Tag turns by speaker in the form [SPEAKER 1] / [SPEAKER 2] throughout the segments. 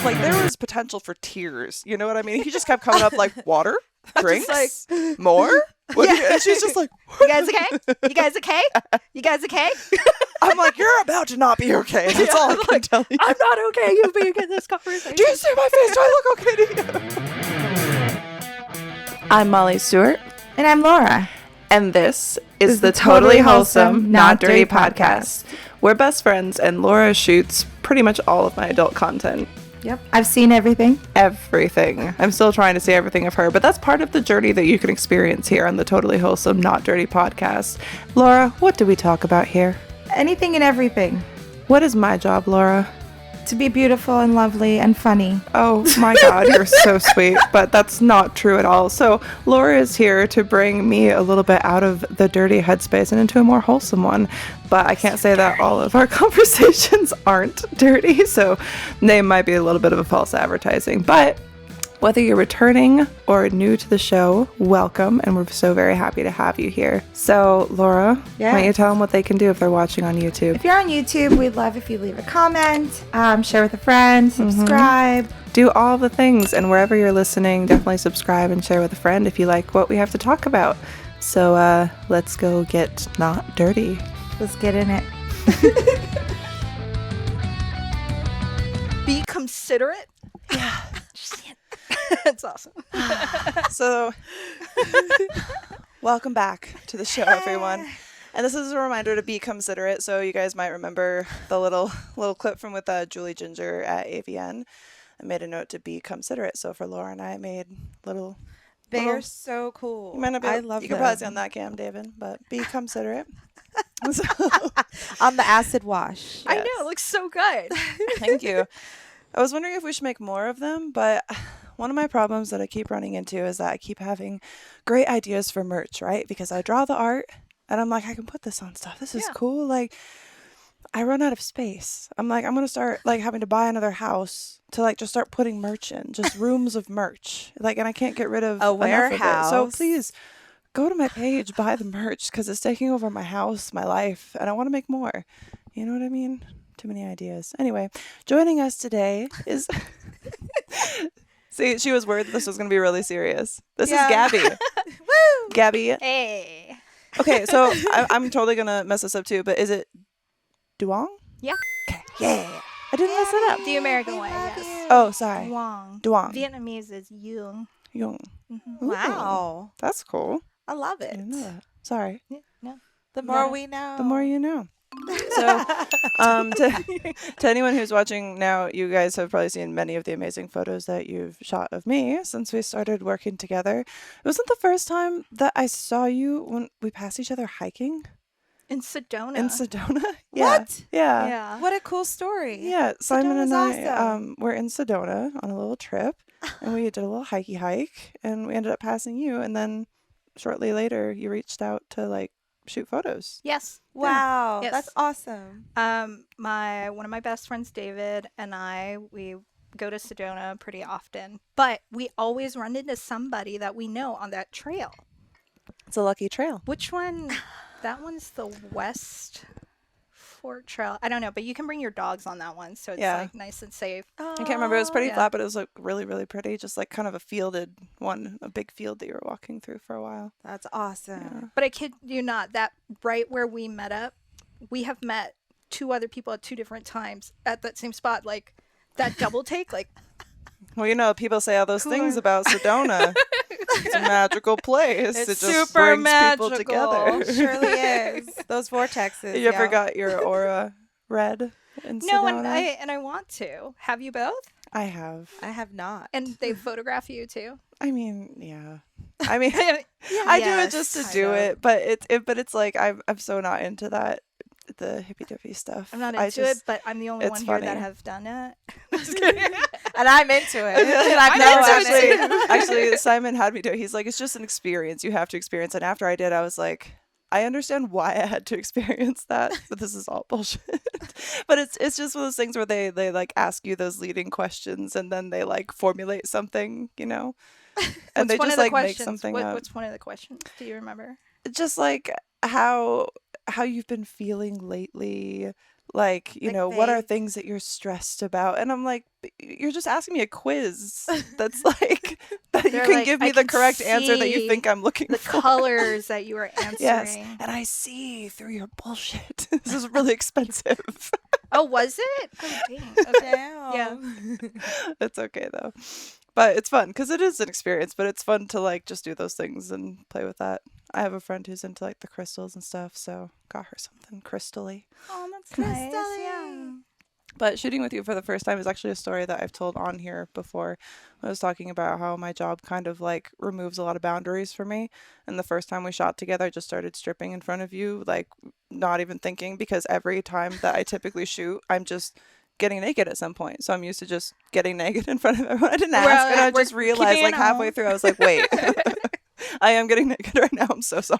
[SPEAKER 1] Like, there was potential for tears. You know what I mean? He just kept coming up like, water? Drinks?
[SPEAKER 2] Like,
[SPEAKER 1] more? What do you, and she's just like,
[SPEAKER 2] you guys okay? You guys okay? You guys okay?
[SPEAKER 1] I'm like, you're about to not be okay. That's all I can tell you.
[SPEAKER 2] I'm not okay. You being in this conversation.
[SPEAKER 1] Do you see my face? Do I look okay to you? I'm Molly Stewart.
[SPEAKER 2] And I'm Laura.
[SPEAKER 1] And this is the Totally Wholesome, Not Dirty podcast. We're best friends, and Laura shoots pretty much all of my adult content.
[SPEAKER 2] Yep. I've seen everything.
[SPEAKER 1] Everything. I'm still trying to see everything of her, but that's part of the journey that you can experience here on the Totally Wholesome, Not Dirty podcast. Laura, what do we talk about here?
[SPEAKER 2] Anything and everything.
[SPEAKER 1] What is my job, Laura?
[SPEAKER 2] To be beautiful and lovely and funny.
[SPEAKER 1] Oh my God, you're so sweet, but that's not true at all. So Laura is here to bring me a little bit out of the dirty headspace and into a more wholesome one. But I can't say that all of our conversations aren't dirty, so they might be a little bit of a false advertising. But whether you're returning or new to the show, welcome, and we're so very happy to have you here. So, Laura, why don't you tell them what they can do if they're watching on YouTube?
[SPEAKER 2] If you're on YouTube, we'd love if you leave a comment, share with a friend, subscribe.
[SPEAKER 1] Do all the things, and wherever you're listening, definitely subscribe and share with a friend if you like what we have to talk about. So, let's go get not dirty.
[SPEAKER 2] Let's get in it.
[SPEAKER 3] Be considerate.
[SPEAKER 1] Yeah.
[SPEAKER 3] That's awesome.
[SPEAKER 1] So, welcome back to the show, everyone. And this is a reminder to be considerate. So you guys might remember the little clip from with Julie Ginger at AVN. I made a note to be considerate. So for Laura and I made little.
[SPEAKER 4] They are so cool.
[SPEAKER 1] You might not be,
[SPEAKER 4] I love
[SPEAKER 1] you
[SPEAKER 4] them.
[SPEAKER 1] can probably see on that cam, David, but be considerate. So,
[SPEAKER 4] On the acid wash.
[SPEAKER 3] I know, it looks so good.
[SPEAKER 1] thank you. I was wondering if we should make more of them, but one of my problems that I keep running into is that I keep having great ideas for merch, right? Because I draw the art and I'm like, I can put this on stuff. This is cool. Like, I run out of space. I'm like, I'm going to start like having to buy another house to like just start putting merch in, just rooms of merch. Like, and I can't get rid of
[SPEAKER 4] A
[SPEAKER 1] enough
[SPEAKER 4] warehouse.
[SPEAKER 1] Of it. So please go to my page, buy the merch because it's taking over my house, my life, and I want to make more. You know what I mean? Too many ideas. Anyway, joining us today is... See, she was worried that this was going to be really serious. This is Gaby.
[SPEAKER 3] Woo!
[SPEAKER 1] Gaby.
[SPEAKER 3] Hey.
[SPEAKER 1] Okay, so I'm totally going to mess this up too, but is it Duong?
[SPEAKER 3] Yeah.
[SPEAKER 1] Okay. Yeah. I didn't mess it up.
[SPEAKER 3] The American way, yes.
[SPEAKER 1] Oh, sorry.
[SPEAKER 3] Duong.
[SPEAKER 1] Duong.
[SPEAKER 3] Vietnamese is Yung.
[SPEAKER 1] Yung.
[SPEAKER 3] Mm-hmm.
[SPEAKER 1] Ooh,
[SPEAKER 4] Wow.
[SPEAKER 1] that's cool.
[SPEAKER 4] I love
[SPEAKER 1] I
[SPEAKER 4] it.
[SPEAKER 1] didn't know that. Sorry.
[SPEAKER 3] Yeah, no.
[SPEAKER 4] The more we know.
[SPEAKER 1] The more you know. So, to anyone who's watching now, you guys have probably seen many of the amazing photos that you've shot of me since we started working together. It wasn't the first time that I saw you when we passed each other hiking
[SPEAKER 3] In Sedona.
[SPEAKER 1] in Sedona. Yeah.
[SPEAKER 4] What?
[SPEAKER 1] Yeah.
[SPEAKER 3] Yeah.
[SPEAKER 4] What a cool story.
[SPEAKER 1] Yeah. Simon and
[SPEAKER 4] Sedona's
[SPEAKER 1] I
[SPEAKER 4] awesome.
[SPEAKER 1] were in Sedona on a little trip, and we did a little hike, and we ended up passing you. And then shortly later, you reached out to like shoot photos.
[SPEAKER 3] Yes.
[SPEAKER 4] Wow.
[SPEAKER 3] Yes.
[SPEAKER 4] That's awesome.
[SPEAKER 3] One of my best friends, David, and we go to Sedona pretty often, but we always run into somebody that we know on that trail.
[SPEAKER 1] It's a lucky trail.
[SPEAKER 3] Which one? That one's the West Fort Trail. I don't know, but you can bring your dogs on that one, so it's like nice and safe.
[SPEAKER 1] I can't remember. It was pretty
[SPEAKER 3] Yeah.
[SPEAKER 1] flat, but it was like really, really pretty. Just like kind of a fielded one, a big field that you were walking through for a while.
[SPEAKER 4] That's awesome.
[SPEAKER 3] But I kid you not, that right where we met up, we have met two other people at two different times at that same spot. Like that double take, like
[SPEAKER 1] Well, you know, people say all those things about Sedona. It's a magical place.
[SPEAKER 4] It's
[SPEAKER 1] it just
[SPEAKER 4] super
[SPEAKER 1] brings
[SPEAKER 4] magical.
[SPEAKER 1] people together.
[SPEAKER 4] Surely is. Those vortexes.
[SPEAKER 1] You ever got your aura read in
[SPEAKER 3] no,
[SPEAKER 1] Sedona?
[SPEAKER 3] and I want to. Have you both?
[SPEAKER 1] I have.
[SPEAKER 4] I have not.
[SPEAKER 3] And they photograph you too.
[SPEAKER 1] I mean, yeah. I mean,
[SPEAKER 3] Yeah,
[SPEAKER 1] I do it just to
[SPEAKER 4] kind
[SPEAKER 1] do
[SPEAKER 4] of.
[SPEAKER 1] it, but it's like I'm so not into that, the hippy dippy stuff.
[SPEAKER 3] I'm not
[SPEAKER 1] I
[SPEAKER 3] into
[SPEAKER 1] just-
[SPEAKER 3] it, but I'm the only
[SPEAKER 1] it's
[SPEAKER 3] one here that
[SPEAKER 1] funny.
[SPEAKER 3] have done it.
[SPEAKER 4] And I'm into it. And I've
[SPEAKER 1] No,
[SPEAKER 4] never done it.
[SPEAKER 1] actually, Simon had me do it. He's like, it's just an experience. You have to experience. And after I did, I was like, I understand why I had to experience that, but this is all bullshit. But it's just one of those things where they like ask you those leading questions and then they like formulate something, you know, and they
[SPEAKER 3] What's one
[SPEAKER 1] just
[SPEAKER 3] of the
[SPEAKER 1] like make
[SPEAKER 3] questions?
[SPEAKER 1] something up.
[SPEAKER 3] What's one of the questions? Do you remember?
[SPEAKER 1] Just like how you've been feeling lately. like, you
[SPEAKER 4] Like
[SPEAKER 1] know, what are
[SPEAKER 4] vague.
[SPEAKER 1] things that you're stressed about? And I'm like, you're just asking me a quiz that's like, that you
[SPEAKER 3] They're
[SPEAKER 1] can
[SPEAKER 3] like,
[SPEAKER 1] give
[SPEAKER 3] "I
[SPEAKER 1] me the
[SPEAKER 3] can
[SPEAKER 1] correct answer that you
[SPEAKER 3] see
[SPEAKER 1] think I'm looking
[SPEAKER 3] the
[SPEAKER 1] for.
[SPEAKER 3] colors that you are
[SPEAKER 1] Yes.
[SPEAKER 3] answering."
[SPEAKER 1] And I see through your bullshit. This is really expensive.
[SPEAKER 3] Oh, was it? Oh, dang. Okay. Yeah.
[SPEAKER 4] Damn.
[SPEAKER 1] It's okay though. But it's fun because it is an experience, but it's fun to like just do those things and play with that. I have a friend who's into like the crystals and stuff, so got her something crystally.
[SPEAKER 3] Oh, that's nice.
[SPEAKER 4] Crystally.
[SPEAKER 3] Yeah.
[SPEAKER 1] But shooting with you for the first time is actually a story that I've told on here before. I was talking about how my job kind of like removes a lot of boundaries for me. And the first time we shot together, I just started stripping in front of you, like not even thinking, because every time that I typically shoot, I'm just getting naked at some point. So I'm used to just getting naked in front of everyone. I didn't ask, and I
[SPEAKER 3] We're
[SPEAKER 1] just realized
[SPEAKER 3] keeping
[SPEAKER 1] like
[SPEAKER 3] it
[SPEAKER 1] halfway
[SPEAKER 3] all.
[SPEAKER 1] through, I was like, wait, I am getting naked right now. I'm so sorry.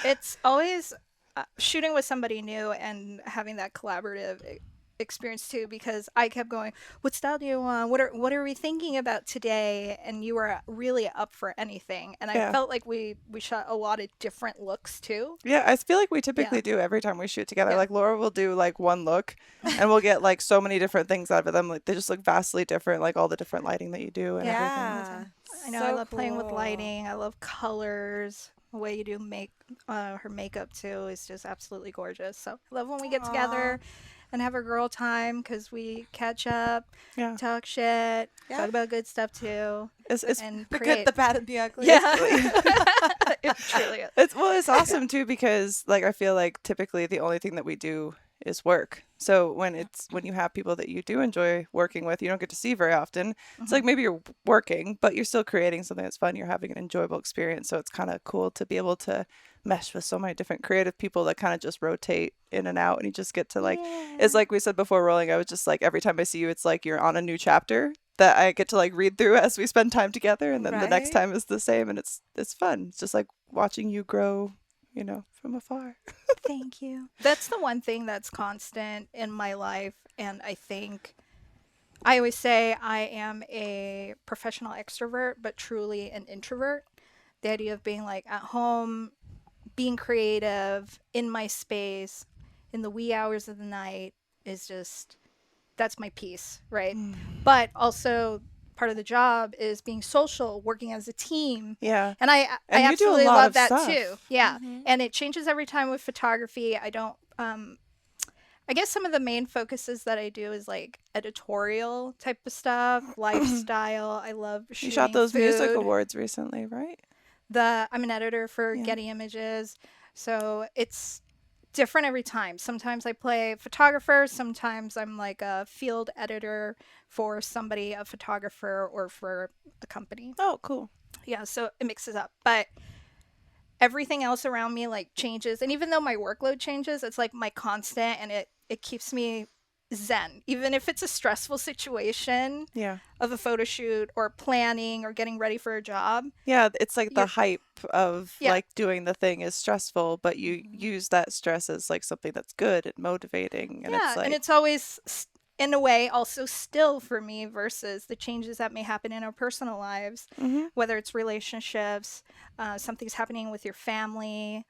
[SPEAKER 3] It's always shooting with somebody new and having that collaborative experience too, because I kept going, "What style do you want? What are we thinking about today?" And you were really up for anything, and
[SPEAKER 1] Yeah.
[SPEAKER 3] I felt like we shot a lot of different looks too.
[SPEAKER 1] Yeah, I feel like we typically
[SPEAKER 3] Yeah.
[SPEAKER 1] do every time we shoot together.
[SPEAKER 3] Yeah.
[SPEAKER 1] Like Laura will do like one look and we'll get like so many different things out of them. Like they just look vastly different, like all the different lighting that you do and everything.
[SPEAKER 4] Yeah.
[SPEAKER 3] I know I love playing with lighting. I love colors. The way you do her makeup too is just absolutely gorgeous. So I love when we get together and have a girl time because we catch up,
[SPEAKER 1] Yeah.
[SPEAKER 3] talk shit,
[SPEAKER 4] Yeah.
[SPEAKER 3] talk about good stuff too,
[SPEAKER 1] It's
[SPEAKER 3] and
[SPEAKER 4] The
[SPEAKER 3] create.
[SPEAKER 4] good, the bad, and the ugly.
[SPEAKER 3] Yeah, it truly is.
[SPEAKER 1] it's awesome too because like I feel like typically the only thing that we do is work. So when you have people that you do enjoy working with, you don't get to see very often. It's like maybe you're working, but you're still creating something that's fun. You're having an enjoyable experience. So it's kind of cool to be able to mesh with so many different creative people that kind of just rotate in and out, and you just get to like, it's like we said before rolling, I was just like, every time I see you, it's like you're on a new chapter that I get to like read through as we spend time together, and then the next
[SPEAKER 4] Right.
[SPEAKER 1] time is the same, and it's fun. It's just like watching you grow, you know, from afar.
[SPEAKER 3] Thank you. That's the one thing that's constant in my life, and I think I always say I am a professional extrovert, but truly an introvert. The idea of being like at home, being creative in my space in the wee hours of the night is just, that's my peace, right? But also part of the job is being social, working as a team.
[SPEAKER 1] Yeah.
[SPEAKER 3] And I
[SPEAKER 1] And you do a
[SPEAKER 3] absolutely
[SPEAKER 1] lot
[SPEAKER 3] love
[SPEAKER 1] of
[SPEAKER 3] that
[SPEAKER 1] stuff.
[SPEAKER 3] too. Yeah. And it changes every time with photography. I don't I guess some of the main focuses that I do is like editorial type of stuff, lifestyle. I love shooting
[SPEAKER 1] You shot those music
[SPEAKER 3] food.
[SPEAKER 1] awards recently, right?
[SPEAKER 3] I'm an editor for
[SPEAKER 1] Yeah.
[SPEAKER 3] Getty Images, so it's different every time. Sometimes I play photographer, sometimes I'm like a field editor for somebody, a photographer, or for a company.
[SPEAKER 1] Oh, cool.
[SPEAKER 3] Yeah, so it mixes up. But everything else around me like changes, and even though my workload changes, it's like my constant, and it keeps me zen. Even if it's a stressful situation
[SPEAKER 1] Yeah.
[SPEAKER 3] of a photo shoot or planning or getting ready for a job.
[SPEAKER 1] Yeah, it's like the
[SPEAKER 3] You're-
[SPEAKER 1] hype of
[SPEAKER 3] Yeah.
[SPEAKER 1] like doing the thing is stressful, but you use that stress as like something that's good and motivating, and
[SPEAKER 3] Yeah,
[SPEAKER 1] it's like
[SPEAKER 3] and it's always in a way also still for me versus the changes that may happen in our personal lives, whether it's relationships, something's happening with your family,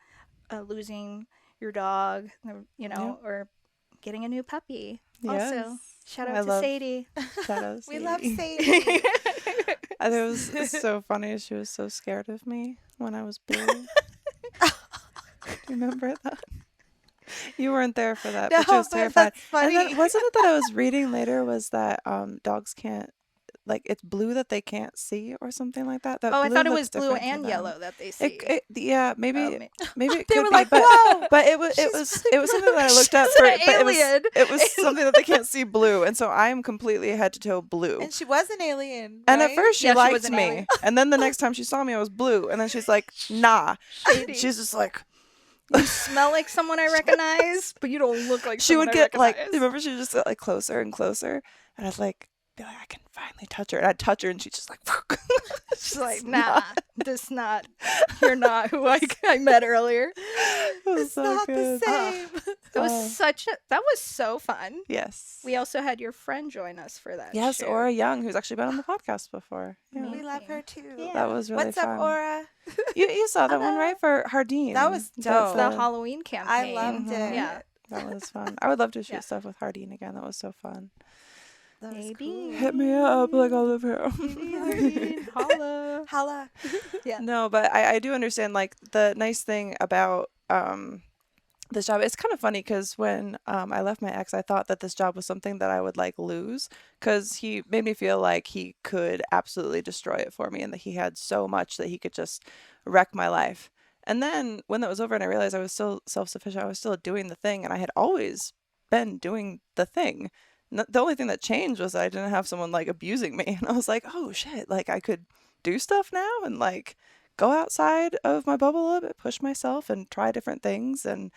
[SPEAKER 3] losing your dog, you know, or getting a new puppy. Also,
[SPEAKER 1] Yes.
[SPEAKER 3] shout
[SPEAKER 1] I
[SPEAKER 3] out to
[SPEAKER 1] love
[SPEAKER 3] Sadie.
[SPEAKER 1] shadows.
[SPEAKER 4] We love
[SPEAKER 1] Sadie.
[SPEAKER 4] Sadie.
[SPEAKER 1] And it was so funny. She was so scared of me when I was blue. Do you remember that? You weren't there for that, but she
[SPEAKER 4] No,
[SPEAKER 1] was
[SPEAKER 4] but
[SPEAKER 1] terrified.
[SPEAKER 4] that's funny.
[SPEAKER 1] And then, wasn't it that I was reading later was that dogs can't, like, it's blue that they can't see or something like that? That
[SPEAKER 3] Oh, I
[SPEAKER 1] blue
[SPEAKER 3] thought it
[SPEAKER 1] looks
[SPEAKER 3] was blue
[SPEAKER 1] different to
[SPEAKER 3] and
[SPEAKER 1] them.
[SPEAKER 3] yellow that they see.
[SPEAKER 1] Yeah, maybe
[SPEAKER 3] Oh,
[SPEAKER 1] maybe it
[SPEAKER 4] They
[SPEAKER 1] could
[SPEAKER 4] were
[SPEAKER 1] be,
[SPEAKER 4] like,
[SPEAKER 1] but
[SPEAKER 4] "Whoa,
[SPEAKER 1] but it was something that I looked up
[SPEAKER 3] She's
[SPEAKER 1] for,
[SPEAKER 3] an
[SPEAKER 1] but
[SPEAKER 3] alien.
[SPEAKER 1] it was something that they can't see blue, and so I am completely head to toe blue.
[SPEAKER 4] And she was an alien.
[SPEAKER 1] And at
[SPEAKER 4] right?
[SPEAKER 1] first she
[SPEAKER 3] Yeah, she was
[SPEAKER 1] liked
[SPEAKER 3] an
[SPEAKER 1] me,
[SPEAKER 3] alien.
[SPEAKER 1] and then the next time she saw me, I was blue, and then she's like, "Nah."
[SPEAKER 3] Sadie.
[SPEAKER 1] She's just like,
[SPEAKER 3] You smell like someone I recognize, but you don't look like
[SPEAKER 1] she
[SPEAKER 3] someone
[SPEAKER 1] would
[SPEAKER 3] I
[SPEAKER 1] get like,
[SPEAKER 3] recognize.
[SPEAKER 1] remember she would just get like closer and closer, and I'd like be like, I can finally touch her, and I'd touch her, and she'd just like,
[SPEAKER 3] She's like, nah, this not. You're not who I met earlier.
[SPEAKER 1] It was
[SPEAKER 4] It's
[SPEAKER 1] so
[SPEAKER 4] not
[SPEAKER 1] good.
[SPEAKER 4] the same.
[SPEAKER 3] It was
[SPEAKER 1] Oh.
[SPEAKER 3] that was so fun.
[SPEAKER 1] Yes.
[SPEAKER 3] We also had your friend join us for that.
[SPEAKER 1] Yes,
[SPEAKER 3] shoot.
[SPEAKER 1] Aura Young, who's actually been on the podcast before. Yeah.
[SPEAKER 4] We love her too.
[SPEAKER 3] Yeah.
[SPEAKER 1] That was really
[SPEAKER 4] What's
[SPEAKER 1] fun.
[SPEAKER 4] up, Aura?
[SPEAKER 1] You saw that one,
[SPEAKER 4] Hello.
[SPEAKER 1] right, for Hardin?
[SPEAKER 4] That was
[SPEAKER 1] That's
[SPEAKER 4] dope.
[SPEAKER 3] The Halloween campaign.
[SPEAKER 4] I loved it.
[SPEAKER 3] Yeah.
[SPEAKER 1] That was fun. I would love to shoot
[SPEAKER 3] Yeah.
[SPEAKER 1] stuff with Hardeen again. That was so fun.
[SPEAKER 4] That was
[SPEAKER 3] Maybe.
[SPEAKER 4] cool.
[SPEAKER 1] Hit me up, like I live here.
[SPEAKER 3] Holla.
[SPEAKER 4] Holla.
[SPEAKER 3] Yeah.
[SPEAKER 1] No, but I do understand, like, the nice thing about this job. It's kind of funny because when I left my ex, I thought that this job was something that I would like lose because he made me feel like he could absolutely destroy it for me and that he had so much that he could just wreck my life. And then when that was over and I realized I was still self-sufficient, I was still doing the thing and I had always been doing the thing. The only thing that changed was that I didn't have someone like abusing me. And I was like, oh shit, like I could do stuff now and like go outside of my bubble a little bit, push myself and try different things. And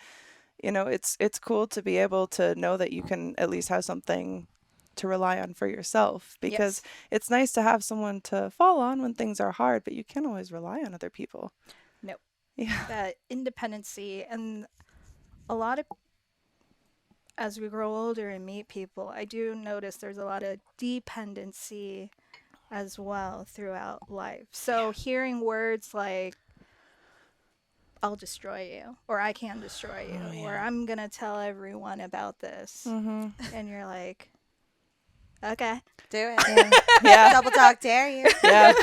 [SPEAKER 1] you know, it's cool to be able to know that you can at least have something to rely on for yourself because it's nice to have someone to fall on when things are hard, but you can't always rely on other people.
[SPEAKER 3] No.
[SPEAKER 1] Yeah.
[SPEAKER 3] That independency, and a lot of, as we grow older and meet people, I do notice there's a lot of dependency as well throughout life. So hearing words like, I'll destroy you, or I can destroy you, or I'm going to tell everyone about this.
[SPEAKER 1] Mm-hmm.
[SPEAKER 3] And you're like, okay.
[SPEAKER 4] Do it.
[SPEAKER 1] Yeah.
[SPEAKER 4] Double dog dare you.
[SPEAKER 1] Yeah.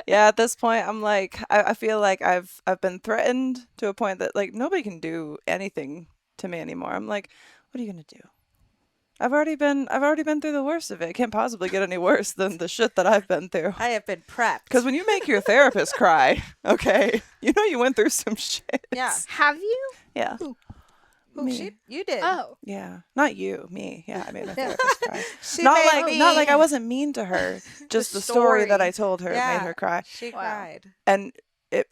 [SPEAKER 1] Yeah. At this point, I'm like, I feel like I've been threatened to a point that like nobody can do anything to me anymore. I'm like, what are you going to do? I've already been through the worst of it. It can't possibly get any worse than the shit that I've been through.
[SPEAKER 4] I have been prepped.
[SPEAKER 1] Because when you make your therapist cry, okay, you know you went through some shit.
[SPEAKER 4] Yeah.
[SPEAKER 3] Have you?
[SPEAKER 1] Yeah.
[SPEAKER 4] Who,
[SPEAKER 1] Me.
[SPEAKER 4] you did.
[SPEAKER 3] Oh.
[SPEAKER 1] Yeah. Not you, me. Yeah, I made my
[SPEAKER 3] Yeah.
[SPEAKER 1] therapist cry.
[SPEAKER 4] She
[SPEAKER 1] Not
[SPEAKER 4] made
[SPEAKER 1] like
[SPEAKER 4] me.
[SPEAKER 1] not like I wasn't mean to her. Just the story that I told her
[SPEAKER 4] Yeah.
[SPEAKER 1] made her cry.
[SPEAKER 4] She
[SPEAKER 3] Wow.
[SPEAKER 4] cried.
[SPEAKER 1] And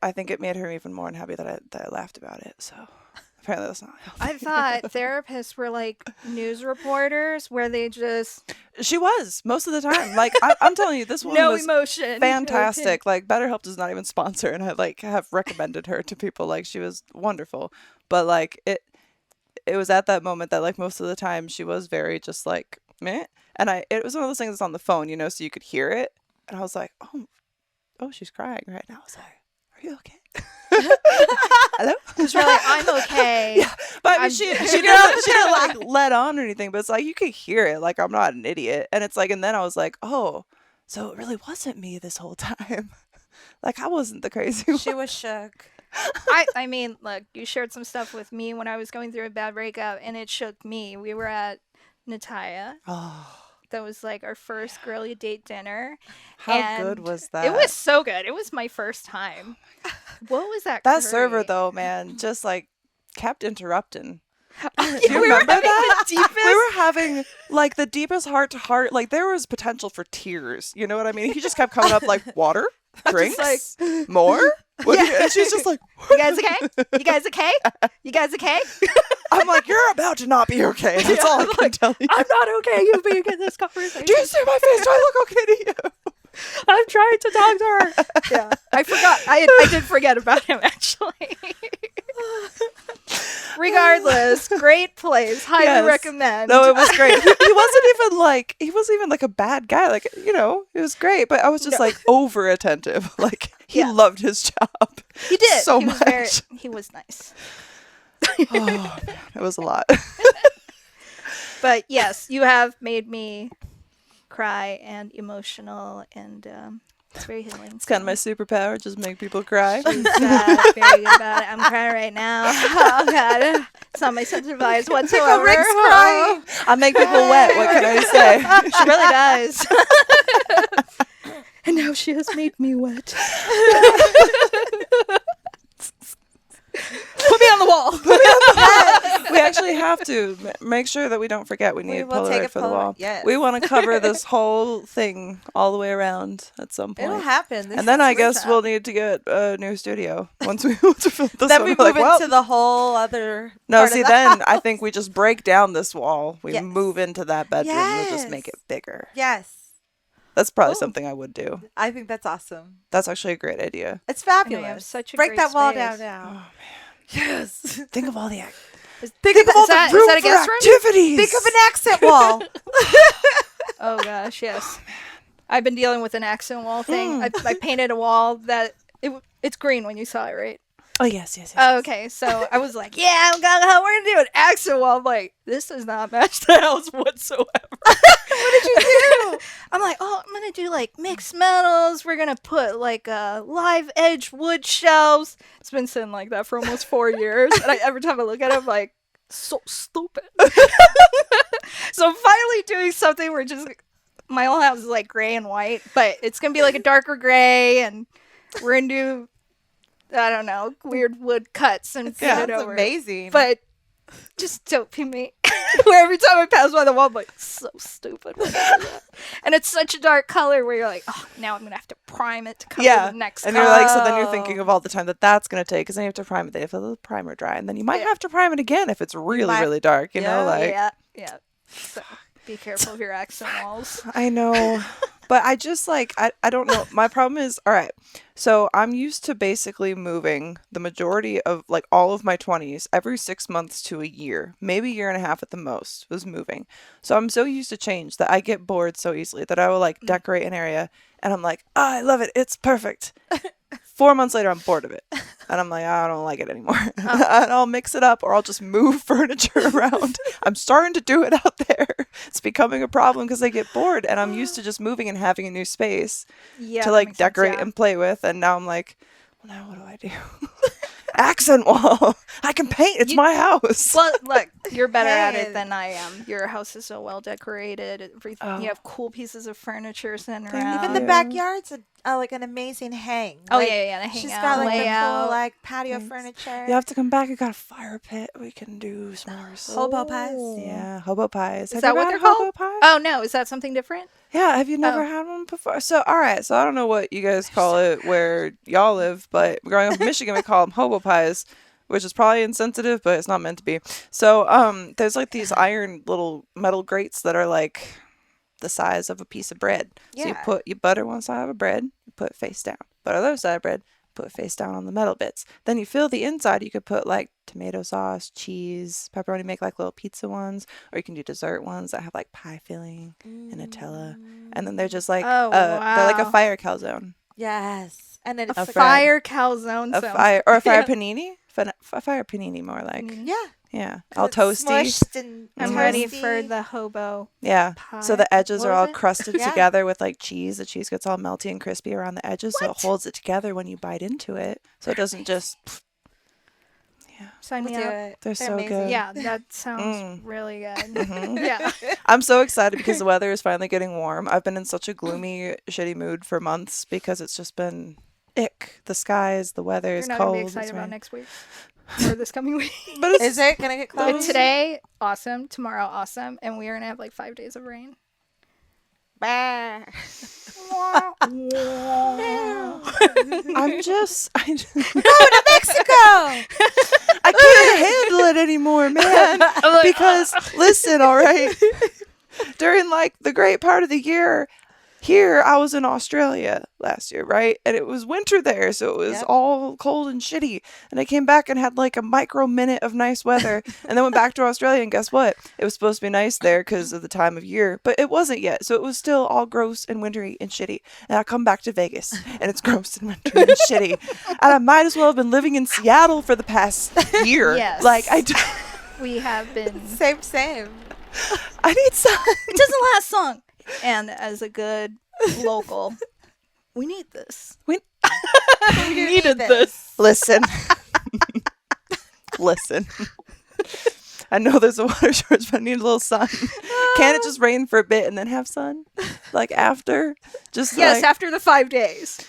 [SPEAKER 1] I think it made her even more unhappy that I laughed about it. So apparently that's not healthy.
[SPEAKER 3] I thought therapists were like news reporters where they just
[SPEAKER 1] She was most of the time. Like I'm telling you, this woman
[SPEAKER 3] no
[SPEAKER 1] was
[SPEAKER 3] emotion.
[SPEAKER 1] fantastic. Like BetterHelp does not even sponsor, and I like have recommended her to people. Like she was wonderful, but like it was at that moment that like most of the time she was very just like meh. And it was one of those things that's on the phone, you know, so you could hear it. And I was like, oh, she's crying right now. I was like, are you okay? Hello?
[SPEAKER 3] It's really, I'm okay.
[SPEAKER 1] Yeah, but I mean, she didn't like let on or anything. But it's like you could hear it. Like I'm not an idiot. And it's like, and then I was like, oh, so it really wasn't me this whole time. Like I wasn't the crazy one.
[SPEAKER 4] She was shook.
[SPEAKER 3] I mean, look, you shared some stuff with me when I was going through a bad breakup, and it shook me. We were at Nataya.
[SPEAKER 1] Oh,
[SPEAKER 3] That was like our first girly date dinner.
[SPEAKER 1] how good
[SPEAKER 3] and
[SPEAKER 1] was that?
[SPEAKER 3] It was so good. It was my first time. What was that?
[SPEAKER 1] That server
[SPEAKER 3] curry?
[SPEAKER 1] though, man, just like kept interrupting.
[SPEAKER 3] Yeah,
[SPEAKER 1] Do you
[SPEAKER 3] we were
[SPEAKER 1] remember
[SPEAKER 3] having
[SPEAKER 1] that?
[SPEAKER 3] the deepest-
[SPEAKER 1] We were having like the deepest heart to heart. Like there was potential for tears. You know what I mean? He just kept coming up like water, drinks, more. What do you- and she's just like,
[SPEAKER 3] You guys okay? You guys okay? You guys okay?
[SPEAKER 1] I'm like, you're about to not be okay. That's all I can tell you.
[SPEAKER 3] I'm not okay. You being in this conversation.
[SPEAKER 1] Do you see my face? Do I look okay to you?
[SPEAKER 3] I'm trying to talk to her. Yeah, I forgot. I did forget about him actually. Regardless, great place. Highly
[SPEAKER 1] Yes.
[SPEAKER 3] recommend.
[SPEAKER 1] No, it was great. He wasn't even like a bad guy. Like, you know, it was great. But I was just like over attentive. Like he
[SPEAKER 3] Yeah.
[SPEAKER 1] loved his job.
[SPEAKER 3] He did.
[SPEAKER 1] so
[SPEAKER 3] he was
[SPEAKER 1] much.
[SPEAKER 3] He was nice.
[SPEAKER 1] Oh man, it was a lot.
[SPEAKER 3] But yes, you have made me cry and emotional, and it's very healing.
[SPEAKER 1] It's kind of my superpower, just make people cry.
[SPEAKER 3] She's very good about it. I'm crying right now. Oh god, it's not my sense of advice whatsoever.
[SPEAKER 4] Rick's crying.
[SPEAKER 1] I make people wet. What can I say?
[SPEAKER 3] She really does. And now she has made me wet. Put me on the wall.
[SPEAKER 1] We actually have to make sure that we don't forget. We need a
[SPEAKER 4] will take
[SPEAKER 1] Polaroid
[SPEAKER 4] a
[SPEAKER 1] for the wall.
[SPEAKER 4] Polaroid, yes.
[SPEAKER 1] We want to cover this whole thing all the way around at some point.
[SPEAKER 4] It'll happen. This
[SPEAKER 1] And then
[SPEAKER 4] is
[SPEAKER 1] I guess
[SPEAKER 4] rich
[SPEAKER 1] we'll
[SPEAKER 4] up.
[SPEAKER 1] need to get a new studio once we film this
[SPEAKER 4] Then
[SPEAKER 1] one.
[SPEAKER 4] we
[SPEAKER 1] We're
[SPEAKER 4] move
[SPEAKER 1] like, well,
[SPEAKER 4] into the whole other.
[SPEAKER 1] no,
[SPEAKER 4] part of
[SPEAKER 1] see,
[SPEAKER 4] the
[SPEAKER 1] then I
[SPEAKER 4] house.
[SPEAKER 1] think we just break down this wall. We
[SPEAKER 4] Yes.
[SPEAKER 1] move into that bedroom. We'll just make
[SPEAKER 4] Yes.
[SPEAKER 1] it bigger.
[SPEAKER 4] Yes,
[SPEAKER 1] That's probably
[SPEAKER 3] Ooh.
[SPEAKER 1] something I would do.
[SPEAKER 4] I think that's awesome.
[SPEAKER 1] That's actually a great idea.
[SPEAKER 4] It's
[SPEAKER 3] I know,
[SPEAKER 4] fabulous.
[SPEAKER 3] you have such a
[SPEAKER 4] Break
[SPEAKER 3] great
[SPEAKER 4] that wall
[SPEAKER 3] space.
[SPEAKER 4] down
[SPEAKER 1] Oh
[SPEAKER 4] now.
[SPEAKER 1] man,
[SPEAKER 4] Yes.
[SPEAKER 1] think of all the
[SPEAKER 4] Think of all
[SPEAKER 3] Is that-
[SPEAKER 4] the
[SPEAKER 3] is
[SPEAKER 4] room
[SPEAKER 3] that a
[SPEAKER 4] for
[SPEAKER 3] guest room?
[SPEAKER 1] activities.
[SPEAKER 4] Think of an accent wall.
[SPEAKER 3] Oh gosh, yes. I've been dealing with an accent wall thing. I painted a wall that it's green when you saw it, right?
[SPEAKER 1] Oh, yes.
[SPEAKER 3] Okay, so I was like, yeah, we're gonna do an accent wall. I'm like, this does not match the house whatsoever. What did you do? I'm like, oh, I'm gonna do like mixed metals. We're gonna put like live edge wood shelves. It's been sitting like that for almost 4 years, and every time I look at it, I'm like, so stupid. So I'm finally doing something where just my whole house is like gray and white, but it's gonna be like a darker gray, and we're gonna do, I don't know, weird wood cuts and paint it
[SPEAKER 4] Sounds
[SPEAKER 3] over.
[SPEAKER 4] amazing.
[SPEAKER 3] But just don't be me. Where every time I pass by the wall, I'm like, so stupid. What is that? And it's such a dark color where you're like, oh, now I'm going to have to prime it to cover the next
[SPEAKER 1] and
[SPEAKER 3] color.
[SPEAKER 1] you're like, so then you're thinking of all the time that's going to take, because then you have to prime it, then you have to let the primer dry, and then you might have to prime it again if it's really dark, you know, like.
[SPEAKER 3] Yeah. So be careful of your accent walls.
[SPEAKER 1] I know. But I just like, I don't know. My problem is, all right, so I'm used to basically moving the majority of like all of my 20s every 6 months to a year, maybe a year and a half at the most was moving. So I'm so used to change that I get bored so easily that I will like decorate an area and I'm like, oh, I love it. It's perfect. 4 months later, I'm bored of it. And I'm like, I don't like it anymore. And I'll mix it up or I'll just move furniture around. I'm starting to do it out there. It's becoming a problem because I get bored. And I'm used to just moving and having a new space to like decorate and play with. And now I'm like, well, now what do I do? Accent wall. I can paint. It's my house.
[SPEAKER 3] Well, look, you're better at it than I am. Your house is so well decorated. Everything. You have cool pieces of furniture sitting around.
[SPEAKER 4] Even the backyard's like an amazing hang.
[SPEAKER 3] Oh,
[SPEAKER 4] like,
[SPEAKER 3] yeah. The
[SPEAKER 4] she's
[SPEAKER 3] hangout
[SPEAKER 4] got like
[SPEAKER 3] layout.
[SPEAKER 4] the cool like patio furniture.
[SPEAKER 1] You have to come back. I got a fire pit. We can do s'mores.
[SPEAKER 4] Hobo pies.
[SPEAKER 1] Yeah, hobo pies.
[SPEAKER 3] Is that what they're called?
[SPEAKER 1] Hobo pie?
[SPEAKER 3] Oh, no. Is that something different?
[SPEAKER 1] Yeah, have you never had one before? So, all right. So, I don't know what you guys call it where y'all live, but growing up in Michigan, we call them hobo pies, which is probably insensitive, but it's not meant to be. So, there's like these iron little metal grates that are like the size of a piece of bread.
[SPEAKER 4] Yeah.
[SPEAKER 1] So, you butter one side of a bread, you put it face down. Butter the other side of bread, put it face down on the metal bits. Then you fill the inside. You could put like tomato sauce, cheese, pepperoni, make like little pizza ones, or you can do dessert ones that have like pie filling and Nutella. And then they're just like, they're like a fire calzone.
[SPEAKER 4] Yes. And then
[SPEAKER 3] A
[SPEAKER 4] it's
[SPEAKER 3] fire calzone.
[SPEAKER 1] A fire panini? A fire panini more like.
[SPEAKER 4] yeah.
[SPEAKER 1] Yeah. All toasty.
[SPEAKER 4] Smushed and
[SPEAKER 3] I'm ready for the hobo.
[SPEAKER 1] Yeah.
[SPEAKER 3] pie.
[SPEAKER 1] So the edges
[SPEAKER 3] What
[SPEAKER 1] are
[SPEAKER 3] was
[SPEAKER 1] all
[SPEAKER 3] it?
[SPEAKER 1] crusted
[SPEAKER 4] Yeah.
[SPEAKER 1] together with like cheese. The cheese gets all melty and crispy around the edges, so it holds it together when you bite into it. So it doesn't just.
[SPEAKER 3] Sign me
[SPEAKER 4] We'll do
[SPEAKER 3] up.
[SPEAKER 4] it.
[SPEAKER 1] They're so
[SPEAKER 4] amazing.
[SPEAKER 1] good.
[SPEAKER 3] Yeah, that sounds really good. Yeah.
[SPEAKER 1] I'm so excited because the weather is finally getting warm. I've been in such a gloomy, shitty mood for months because it's just been ick. The skies, the weather is
[SPEAKER 3] You're not
[SPEAKER 1] cold.
[SPEAKER 3] going to be excited about next week or this coming week.
[SPEAKER 1] But it's,
[SPEAKER 4] Is it gonna get
[SPEAKER 3] But
[SPEAKER 4] close?
[SPEAKER 3] today, awesome. Tomorrow, awesome. And we are going to have like 5 days of rain.
[SPEAKER 4] Bah.
[SPEAKER 1] I'm just,
[SPEAKER 4] Mexico.
[SPEAKER 1] I can't handle it anymore, man. Because listen, all right, during like the great part of the year, here I was in Australia last year, right? And it was winter there, so it was all cold and shitty. And I came back and had like a micro minute of nice weather, and then went back to Australia. And guess what? It was supposed to be nice there because of the time of year, but it wasn't yet. So it was still all gross and wintry and shitty. And I come back to Vegas, and it's gross and wintry and shitty. And I might as well have been living in Seattle for the past year.
[SPEAKER 3] Yes.
[SPEAKER 1] Like
[SPEAKER 3] We have been.
[SPEAKER 4] Same.
[SPEAKER 1] I need sun.
[SPEAKER 3] It doesn't last long. And as a good local, we need this.
[SPEAKER 1] We
[SPEAKER 4] needed this.
[SPEAKER 1] Listen. Listen. I know there's a water shortage, but I need a little sun. Can't it just rain for a bit and then have sun? Like after? Just
[SPEAKER 3] Yes,
[SPEAKER 1] like,
[SPEAKER 3] after the 5 days.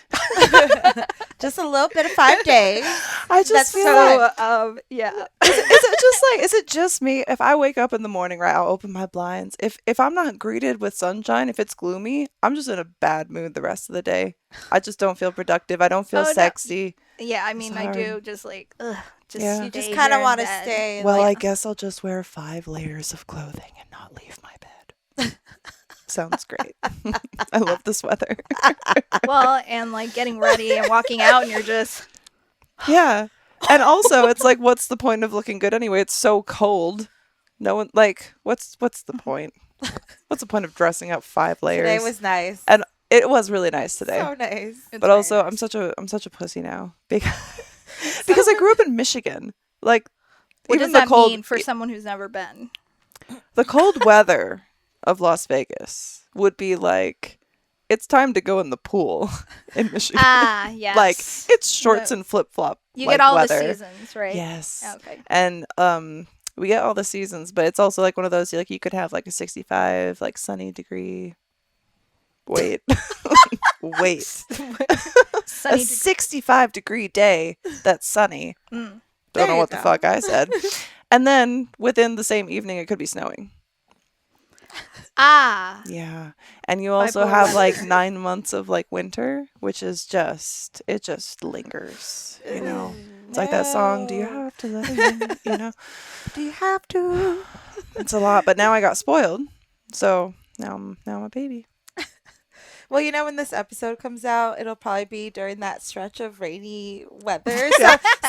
[SPEAKER 4] Just a little bit of 5 days.
[SPEAKER 1] I just
[SPEAKER 4] That's
[SPEAKER 1] feel
[SPEAKER 4] so,
[SPEAKER 1] like,
[SPEAKER 3] Yeah.
[SPEAKER 1] is it just me? If I wake up in the morning, right, I'll open my blinds. If I'm not greeted with sunshine, if it's gloomy, I'm just in a bad mood the rest of the day. I just don't feel productive. I don't feel
[SPEAKER 3] Oh, no.
[SPEAKER 1] sexy.
[SPEAKER 3] Yeah, I mean, I
[SPEAKER 1] Sorry.
[SPEAKER 3] do just like,
[SPEAKER 1] Yeah.
[SPEAKER 4] You just
[SPEAKER 3] stay
[SPEAKER 4] kind of
[SPEAKER 3] here
[SPEAKER 4] want to
[SPEAKER 3] in bed.
[SPEAKER 4] stay.
[SPEAKER 1] Well, I
[SPEAKER 4] like,
[SPEAKER 1] guess I'll just wear 5 layers of clothing and not leave my bed. Sounds great. I love this weather.
[SPEAKER 3] Well, and like getting ready and walking out, and you're just.
[SPEAKER 1] Yeah. And also, it's like, what's the point of looking good anyway? It's so cold. No one, like, what's the point? What's the point of dressing up 5 layers?
[SPEAKER 4] today was nice.
[SPEAKER 1] And it was really nice today.
[SPEAKER 4] So nice.
[SPEAKER 1] But also, I'm such a pussy now Because I grew up in Michigan. Like,
[SPEAKER 3] What
[SPEAKER 1] even
[SPEAKER 3] does
[SPEAKER 1] the
[SPEAKER 3] that
[SPEAKER 1] cold,
[SPEAKER 3] mean for someone who's never been?
[SPEAKER 1] the cold weather of Las Vegas would be like, it's time to go in the pool in Michigan.
[SPEAKER 3] Ah, yes.
[SPEAKER 1] Like, it's shorts and flip flop.
[SPEAKER 3] You
[SPEAKER 1] like,
[SPEAKER 3] get all
[SPEAKER 1] weather.
[SPEAKER 3] the seasons, right?
[SPEAKER 1] Yes.
[SPEAKER 3] Okay.
[SPEAKER 1] And we get all the seasons, but it's also like one of those, like, you could have like a 65 like sunny degree. Wait. Wait.
[SPEAKER 3] Sunny
[SPEAKER 1] A 65-degree day that's sunny. Don't
[SPEAKER 4] There
[SPEAKER 1] know
[SPEAKER 4] you
[SPEAKER 1] what the
[SPEAKER 4] go.
[SPEAKER 1] fuck I said. And then within the same evening, it could be snowing.
[SPEAKER 3] Ah.
[SPEAKER 1] Yeah. And you also
[SPEAKER 3] Bipolar
[SPEAKER 1] have
[SPEAKER 3] weather.
[SPEAKER 1] like 9 months of like winter, which is just, it just lingers, you know? It's like that song, do you have to let it in, you know?
[SPEAKER 4] Do you have to?
[SPEAKER 1] It's a lot, but now I got spoiled. So now I'm a baby.
[SPEAKER 4] Well, you know, when this episode comes out, it'll probably be during that stretch of rainy weather.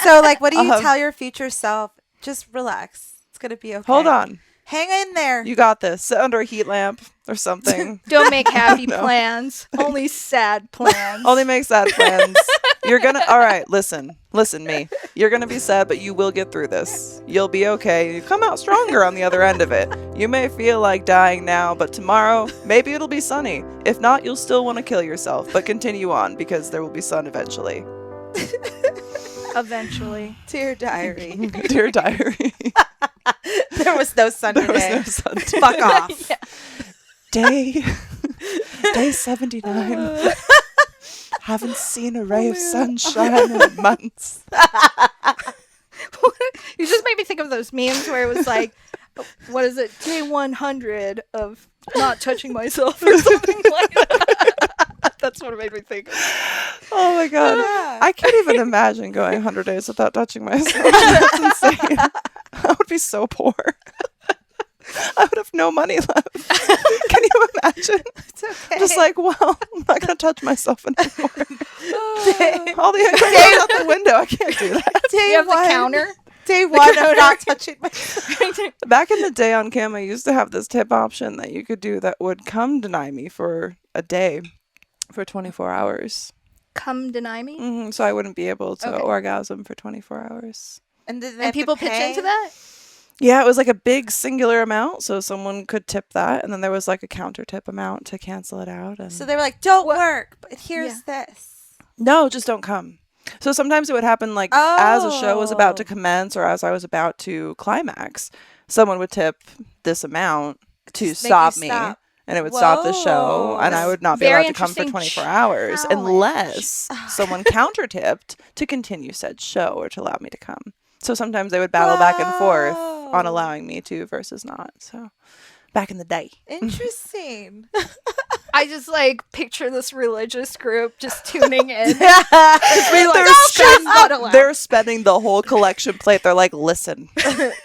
[SPEAKER 4] So like, what do you tell your future self? Just relax. It's going to be okay.
[SPEAKER 1] Hold on.
[SPEAKER 4] Hang in there.
[SPEAKER 1] You got this. Sit under a heat lamp or something.
[SPEAKER 3] Don't make happy
[SPEAKER 1] No.
[SPEAKER 3] plans. Only sad plans.
[SPEAKER 1] Only make sad plans. You're gonna, all right, listen, me. You're gonna be sad, but you will get through this. You'll be okay. You come out stronger on the other end of it. You may feel like dying now, but tomorrow, maybe it'll be sunny. If not, you'll still want to kill yourself, but continue on because there will be sun eventually.
[SPEAKER 3] Eventually.
[SPEAKER 4] Dear diary.
[SPEAKER 1] Dear diary.
[SPEAKER 4] There was no sun
[SPEAKER 1] There was
[SPEAKER 4] today.
[SPEAKER 1] no sun today.
[SPEAKER 4] Fuck off.
[SPEAKER 1] Day 79. Haven't seen a ray of sunshine in months.
[SPEAKER 3] You just made me think of those memes where it was like, what is it? Day 100 of not touching myself or something like that. That's what it made me think.
[SPEAKER 1] Oh my god.
[SPEAKER 4] Yeah.
[SPEAKER 1] I can't even imagine going 100 days without touching myself. That's insane. I would be so poor. I would have no money left. Can you imagine?
[SPEAKER 4] It's okay.
[SPEAKER 1] Just like, well, I'm not going to touch myself anymore. All the income goes out the window. I can't do that.
[SPEAKER 4] Day
[SPEAKER 3] You have the
[SPEAKER 4] one.
[SPEAKER 3] counter?
[SPEAKER 4] Day one of not touching myself.
[SPEAKER 1] Back in the day on Cam, I used to have this tip option that you could do that would come deny me for a day for 24 hours.
[SPEAKER 3] Come deny me?
[SPEAKER 1] So I wouldn't be able to
[SPEAKER 3] Okay.
[SPEAKER 1] orgasm for 24 hours.
[SPEAKER 4] And, did they
[SPEAKER 3] And
[SPEAKER 4] have to
[SPEAKER 3] people pitch
[SPEAKER 4] pay?
[SPEAKER 3] into that?
[SPEAKER 1] Yeah, it was like a big singular amount, so someone could tip that, and then there was like a counter tip amount to cancel it out. And
[SPEAKER 4] So they were like, don't work, but here's this.
[SPEAKER 1] no, just don't come. So sometimes it would happen like as a show was about to commence or as I was about to climax, someone would tip this amount to
[SPEAKER 4] Make you
[SPEAKER 1] stop me.
[SPEAKER 4] stop.
[SPEAKER 1] And it would stop the show,
[SPEAKER 4] Whoa.
[SPEAKER 1] and I would not be
[SPEAKER 3] Very
[SPEAKER 1] allowed to come for
[SPEAKER 3] interesting
[SPEAKER 1] 24 hours
[SPEAKER 3] challenge.
[SPEAKER 1] unless someone counter-tipped to continue said show or to allow me to come. So sometimes they would battle back and forth on
[SPEAKER 4] Whoa.
[SPEAKER 1] allowing me to versus not. So back in the day.
[SPEAKER 4] Interesting.
[SPEAKER 3] I just like picture this religious group just tuning in.
[SPEAKER 1] They're spending the whole collection plate. They're like, listen,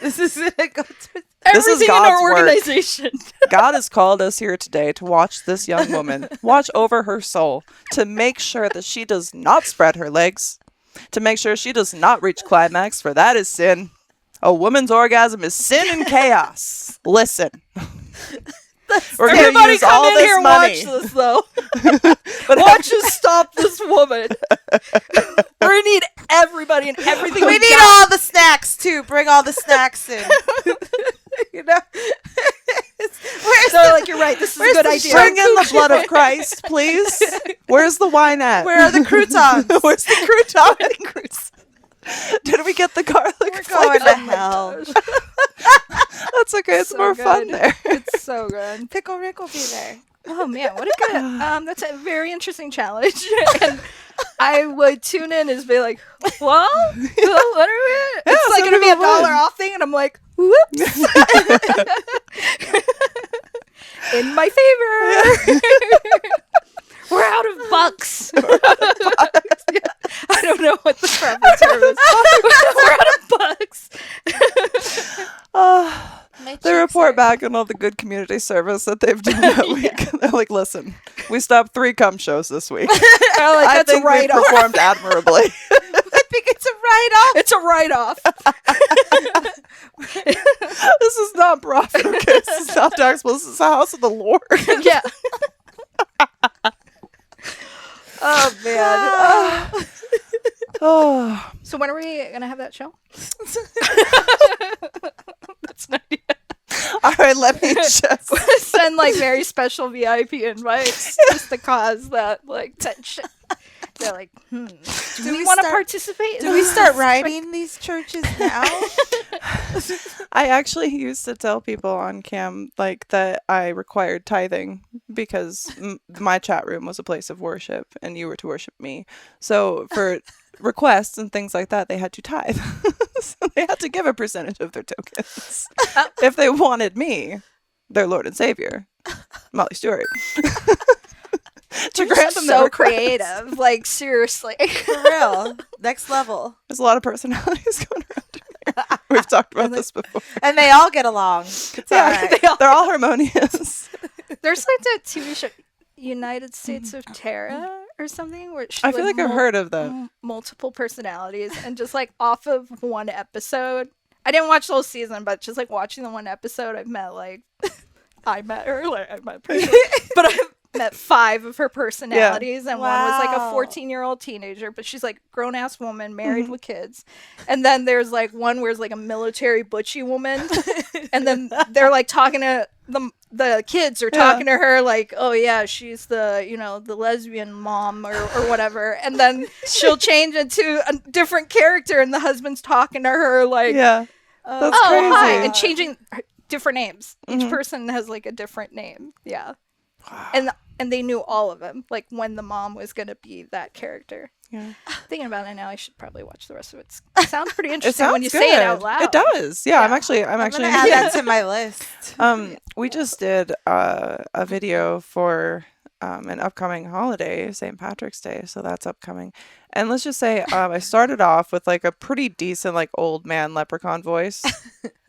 [SPEAKER 4] This is it. Go to
[SPEAKER 1] this is
[SPEAKER 3] Everything in
[SPEAKER 1] God's
[SPEAKER 3] our
[SPEAKER 1] work.
[SPEAKER 3] organization.
[SPEAKER 1] God has called us here today to watch this young woman, watch over her soul, to make sure that she does not spread her legs, to make sure she does not reach climax, for that is sin. A woman's orgasm is sin and chaos. Listen. We're going to
[SPEAKER 3] Everybody
[SPEAKER 1] use
[SPEAKER 3] come
[SPEAKER 1] all
[SPEAKER 3] in
[SPEAKER 1] this
[SPEAKER 3] here
[SPEAKER 1] money.
[SPEAKER 3] watch this though.
[SPEAKER 1] But
[SPEAKER 3] Watch us stop this woman. We're gonna need everybody and everything
[SPEAKER 4] We need all the snacks too. Bring all the snacks in. You know? Where's
[SPEAKER 3] So
[SPEAKER 4] the,
[SPEAKER 3] like you're right, this is a
[SPEAKER 4] where's
[SPEAKER 3] good
[SPEAKER 4] the
[SPEAKER 3] idea.
[SPEAKER 1] bring in the blood of Christ, please. Where's the wine at?
[SPEAKER 4] where are the croutons?
[SPEAKER 1] Where's the crouton? Did we get the garlic
[SPEAKER 4] We're going
[SPEAKER 1] flavor?
[SPEAKER 4] to hell.
[SPEAKER 1] That's okay. It's
[SPEAKER 3] So
[SPEAKER 1] more fun
[SPEAKER 3] good.
[SPEAKER 1] there.
[SPEAKER 3] It's so good.
[SPEAKER 4] Pickle Rick will be there.
[SPEAKER 3] Oh man, what a good that's a very interesting challenge. And I would tune in and be like, well, what are we it's like
[SPEAKER 1] some
[SPEAKER 3] gonna be a
[SPEAKER 1] people would.
[SPEAKER 3] $1 off thing and I'm like, whoops. In my favor. We're out of bucks. Yeah, I don't know what the proper term is. We're out of bucks.
[SPEAKER 1] They report back on all the good community service that they've done that week. They're like, listen, we stopped 3 cum shows this week.
[SPEAKER 3] They're like,
[SPEAKER 1] I
[SPEAKER 3] that's a
[SPEAKER 1] think we
[SPEAKER 3] write-off.
[SPEAKER 1] performed admirably.
[SPEAKER 4] I think it's a write-off.
[SPEAKER 3] It's a write-off.
[SPEAKER 1] This is not profit, okay? This is not taxable. This is the house of the Lord.
[SPEAKER 3] Yeah.
[SPEAKER 4] Oh man.
[SPEAKER 1] Oh,
[SPEAKER 3] So when are we gonna have that show? That's an idea.
[SPEAKER 1] All right, let me just
[SPEAKER 3] Send like very special VIP invites just to cause that like tension. They're like, do we want to participate?
[SPEAKER 4] Do we start writing these churches now?
[SPEAKER 1] I actually used to tell people on cam like that I required tithing because my chat room was a place of worship and you were to worship me. So for requests and things like that, they had to tithe. So they had to give a percentage of their tokens if they wanted me, their Lord and Savior, Molly Stewart. To grant them
[SPEAKER 3] so
[SPEAKER 1] their
[SPEAKER 3] creative, like seriously.
[SPEAKER 4] For real. Next level.
[SPEAKER 1] There's a lot of personalities going around here. We've talked about this before.
[SPEAKER 4] And they all get along. It's all right.
[SPEAKER 1] They're all harmonious.
[SPEAKER 3] There's like that TV show, United States of Terra or something, where she,
[SPEAKER 1] I feel like I've heard of that.
[SPEAKER 3] Multiple personalities, and just like off of one episode. I didn't watch the whole season, but just like watching the one episode, I met her, like I met person, but I met 5 of her personalities, and one was like a 14-year-old teenager, but she's like grown ass woman married with kids, and then there's like one where it's like a military butchy woman, and then they're like talking to the kids are talking to her like, oh yeah, she's the the lesbian mom or whatever, and then she'll change into a different character, and the husband's talking to her like,
[SPEAKER 1] that's
[SPEAKER 3] oh
[SPEAKER 1] crazy.
[SPEAKER 3] hi, and changing different names. Each person has like a different name. Yeah. And they knew all of them, like when the mom was gonna be that character. Yeah. Thinking about it now, I should probably watch the rest of it. It sounds pretty interesting when you say it out loud.
[SPEAKER 1] It does. Yeah, I'm actually
[SPEAKER 4] gonna add that to my list.
[SPEAKER 1] We just did a video for an upcoming holiday, St. Patrick's Day, so that's upcoming. And let's just say I started off with like a pretty decent like old man leprechaun voice.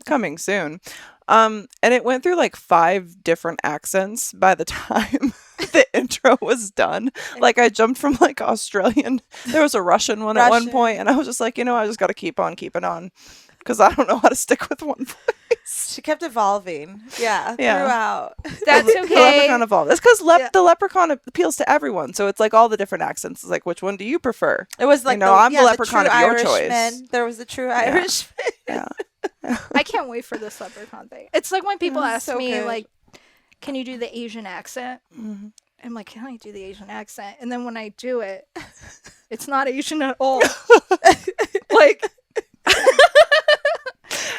[SPEAKER 1] Coming soon. And it went through like 5 different accents by the time the intro was done. Like I jumped from like Australian. There was a Russian one at one point, and I was just like, I just got to keep on keeping on because I don't know how to stick with one voice.
[SPEAKER 4] She kept evolving. Yeah. Throughout.
[SPEAKER 3] That's okay.
[SPEAKER 1] The leprechaun evolved. It's because the leprechaun appeals to everyone. So it's like all the different accents. It's like, which one do you prefer?
[SPEAKER 4] It was like,
[SPEAKER 1] I'm the leprechaun
[SPEAKER 4] of
[SPEAKER 1] your
[SPEAKER 4] Irishman.
[SPEAKER 1] choice.
[SPEAKER 4] There was a true Irishman.
[SPEAKER 1] Yeah.
[SPEAKER 3] I can't wait for this leprechaun thing. It's like when people ask me,
[SPEAKER 4] good.
[SPEAKER 3] like, can you do the Asian accent? I'm like, can I do the Asian accent? And then when I do it, it's not Asian at all. Like,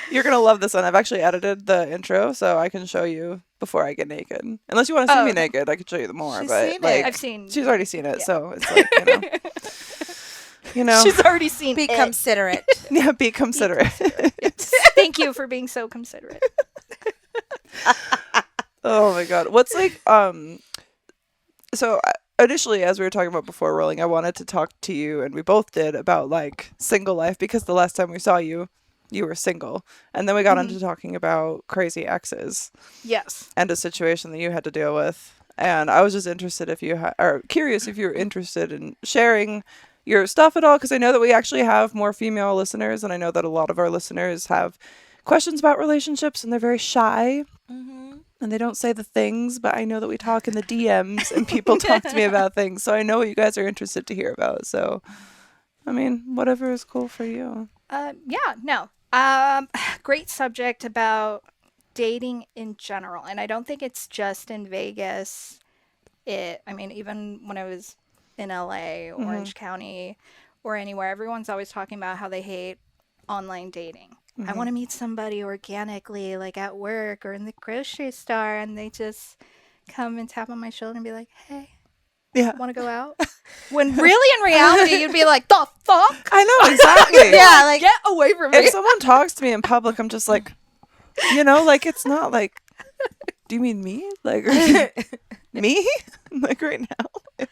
[SPEAKER 1] you're going to love this one. I've actually edited the intro so I can show you before I get naked. Unless you want to see me naked, I could show you the more.
[SPEAKER 4] She's
[SPEAKER 1] but
[SPEAKER 4] seen
[SPEAKER 1] like,
[SPEAKER 4] it.
[SPEAKER 3] I've seen.
[SPEAKER 1] She's already seen it, so it's like,
[SPEAKER 3] She's already seen
[SPEAKER 4] Be
[SPEAKER 3] it.
[SPEAKER 4] considerate.
[SPEAKER 1] Yeah, be considerate.
[SPEAKER 3] Yes. Thank you for being so considerate.
[SPEAKER 1] Oh my god. What's like so initially, as we were talking about before rolling, I wanted to talk to you, and we both did, about like single life, because the last time we saw you were single, and then we got into talking about crazy exes.
[SPEAKER 3] Yes.
[SPEAKER 1] And a situation that you had to deal with, and I was just interested if you or curious if you were interested in sharing your stuff at all, because I know that we actually have more female listeners, and I know that a lot of our listeners have questions about relationships, and they're very shy. And they don't say the things, but I know that we talk in the DMs and people talk to me about things. So I know what you guys are interested to hear about. So, I mean, whatever is cool for you.
[SPEAKER 3] Great subject about dating in general. And I don't think it's just in Vegas. Even when I was in LA, Orange County, or anywhere, everyone's always talking about how they hate online dating. I want to meet somebody organically, like at work or in the grocery store, and they just come and tap on my shoulder and be like, hey, want to go out? When really in reality, you'd be like, the fuck?
[SPEAKER 1] I know, exactly.
[SPEAKER 4] Yeah, like,
[SPEAKER 3] get away from me.
[SPEAKER 1] If someone talks to me in public, I'm just like, like, it's not like, do you mean me? Like, me? Like, right now? Ew.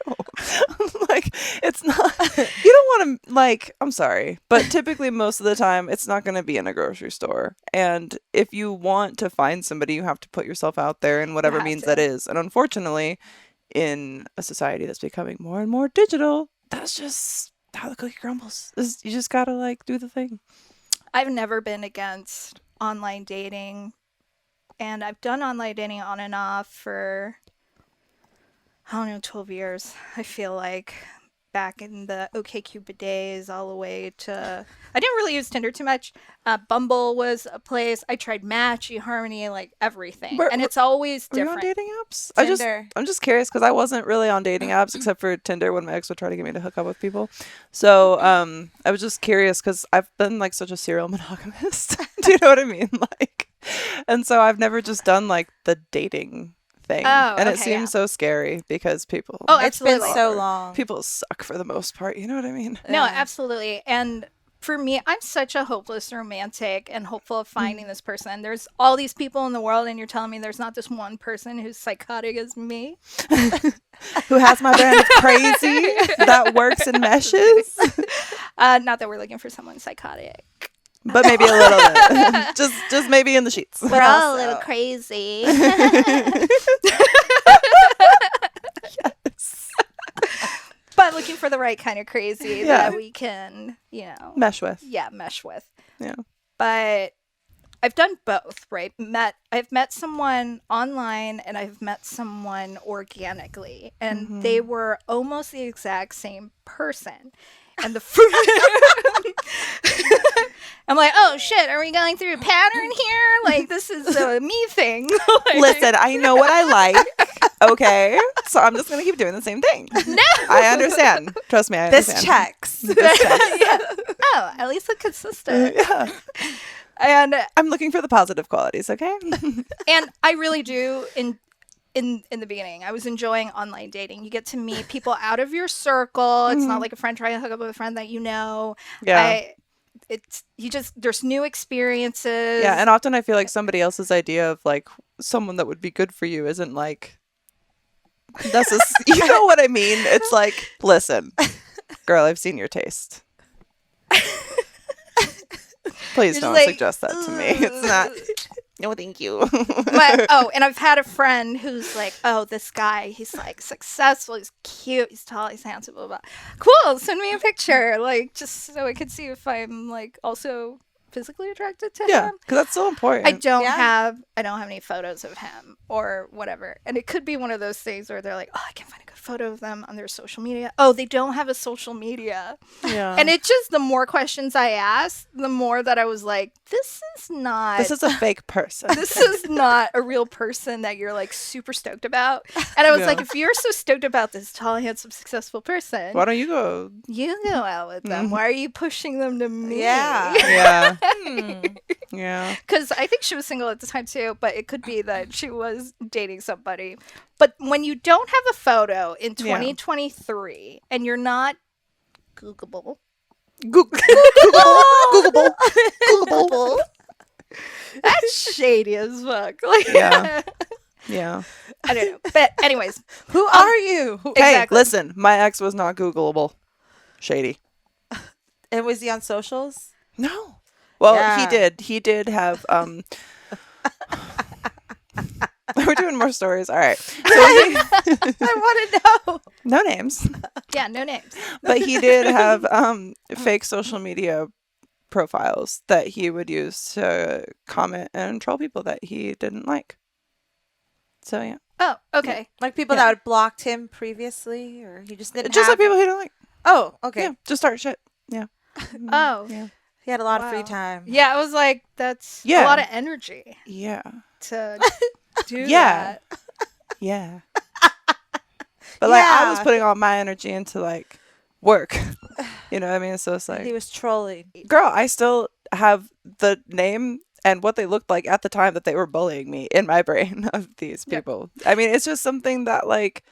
[SPEAKER 1] Like, it's not, you don't want to, like, I'm sorry, but typically most of the time it's not going to be in a grocery store. And if you want to find somebody, you have to put yourself out there in whatever means that is. And unfortunately, in a society that's becoming more and more digital, that's just how the cookie crumbles. You just gotta like do the thing.
[SPEAKER 3] I've never been against online dating, and I've done online dating on and off for 12 years, I feel like. back in the OkCupid days all the way to, I didn't really use Tinder too much. Bumble was a place. I tried Match, eHarmony, like everything. And it's always
[SPEAKER 1] Were you
[SPEAKER 3] different.
[SPEAKER 1] on dating apps?
[SPEAKER 4] Tinder.
[SPEAKER 1] I'm just curious because I wasn't really on dating apps except for Tinder when my ex would try to get me to hook up with people. So I was just curious because I've been like such a serial monogamist. Do you know what I mean? Like, and so I've never just done like the dating thing.
[SPEAKER 3] Oh,
[SPEAKER 1] and it
[SPEAKER 3] okay,
[SPEAKER 1] seems so scary because people
[SPEAKER 4] It's been so long.
[SPEAKER 1] people suck for the most part. You know what I mean?
[SPEAKER 3] No,
[SPEAKER 4] Yeah.
[SPEAKER 3] absolutely. And for me, I'm such a hopeless romantic and hopeful of finding this person. There's all these people in the world, and you're telling me there's not this one person who's psychotic as me.
[SPEAKER 1] Who has my brand of crazy that works and meshes?
[SPEAKER 3] Not that we're looking for someone psychotic.
[SPEAKER 1] But maybe a little bit. just maybe in the sheets.
[SPEAKER 3] We're all a little crazy. But looking for the right kind of crazy that we can,
[SPEAKER 1] Mesh with.
[SPEAKER 3] Yeah, mesh with.
[SPEAKER 1] Yeah.
[SPEAKER 3] But I've done both, right? I've met someone online and I've met someone organically, and they were almost the exact same person. And I'm like, oh shit, are we going through a pattern here? Like, this is a me thing. Like,
[SPEAKER 1] Listen, I know what I like. Okay. So I'm just going to keep doing the same thing.
[SPEAKER 3] No.
[SPEAKER 1] I understand. Trust me, I understand.
[SPEAKER 4] This checks.
[SPEAKER 3] Yeah. Oh, at least it's consistent.
[SPEAKER 1] Yeah.
[SPEAKER 3] And
[SPEAKER 1] I'm looking for the positive qualities, okay?
[SPEAKER 3] and I really do in the beginning, I was enjoying online dating. You get to meet people out of your circle. It's not like a friend trying to hook up with a friend that you know.
[SPEAKER 1] Yeah.
[SPEAKER 3] There's new experiences.
[SPEAKER 1] Yeah, and often I feel like somebody else's idea of like someone that would be good for you isn't like you know what I mean? It's like, listen, girl, I've seen your taste. Please
[SPEAKER 3] You're
[SPEAKER 1] don't
[SPEAKER 3] just like,
[SPEAKER 1] suggest that to me. It's not. No, thank you.
[SPEAKER 3] And I've had a friend who's like, oh, this guy, he's like successful, he's cute, he's tall, he's handsome, blah, blah, blah. Cool, send me a picture, like, just so I could see if I'm like also physically attracted to
[SPEAKER 1] Yeah,
[SPEAKER 3] him.
[SPEAKER 1] because that's so important.
[SPEAKER 3] I don't have any photos of him or whatever. And it could be one of those things where they're like, oh, I can't find a good photo of them on their social media. Oh, they don't have a social media.
[SPEAKER 1] Yeah.
[SPEAKER 3] And it just, the more questions I asked, the more that I was like, this is a
[SPEAKER 1] fake person.
[SPEAKER 3] this is not a real person that you're like super stoked about. And I was like, if you're so stoked about this tall, handsome, successful person,
[SPEAKER 1] Why don't you go?
[SPEAKER 3] you go out with them. Why are you pushing them to me?
[SPEAKER 4] Yeah.
[SPEAKER 1] Yeah. Yeah.
[SPEAKER 3] Because I think she was single at the time too, but it could be that she was dating somebody. But when you don't have a photo in 2023 and you're not Googleable.
[SPEAKER 1] Googleable.
[SPEAKER 3] That's shady as fuck. Like,
[SPEAKER 1] Yeah. Yeah.
[SPEAKER 3] I don't know. But anyways,
[SPEAKER 4] Who are you?
[SPEAKER 1] Hey,
[SPEAKER 3] Exactly.
[SPEAKER 1] listen, my ex was not Googleable. Shady.
[SPEAKER 4] And was he on socials?
[SPEAKER 1] No. Well,
[SPEAKER 4] Yeah.
[SPEAKER 1] he did have we're doing more stories. All right. So
[SPEAKER 4] I want to know.
[SPEAKER 1] no names.
[SPEAKER 3] yeah, no names.
[SPEAKER 1] But he did have fake social media profiles that he would use to comment and troll people that he didn't like. So yeah.
[SPEAKER 3] Oh, okay.
[SPEAKER 4] Like people that had blocked him previously, or he just didn't
[SPEAKER 1] Just
[SPEAKER 4] have
[SPEAKER 1] like people he don't like.
[SPEAKER 4] Oh, okay.
[SPEAKER 1] Yeah. Just start shit. Yeah.
[SPEAKER 3] Oh.
[SPEAKER 1] Yeah.
[SPEAKER 4] He had a lot of free
[SPEAKER 3] Wow.
[SPEAKER 4] time.
[SPEAKER 3] Yeah, I was like, that's
[SPEAKER 1] Yeah.
[SPEAKER 3] a lot of energy
[SPEAKER 1] Yeah.
[SPEAKER 3] to do
[SPEAKER 1] Yeah.
[SPEAKER 3] that.
[SPEAKER 1] Yeah. But like I was
[SPEAKER 4] Yeah.
[SPEAKER 1] putting all my energy into like work. You know what I mean? So it's like,
[SPEAKER 4] He was trolling.
[SPEAKER 1] girl, I still have the name and what they looked like at the time that they were bullying me in my brain of these
[SPEAKER 3] Yep.
[SPEAKER 1] people. I mean, it's just something that like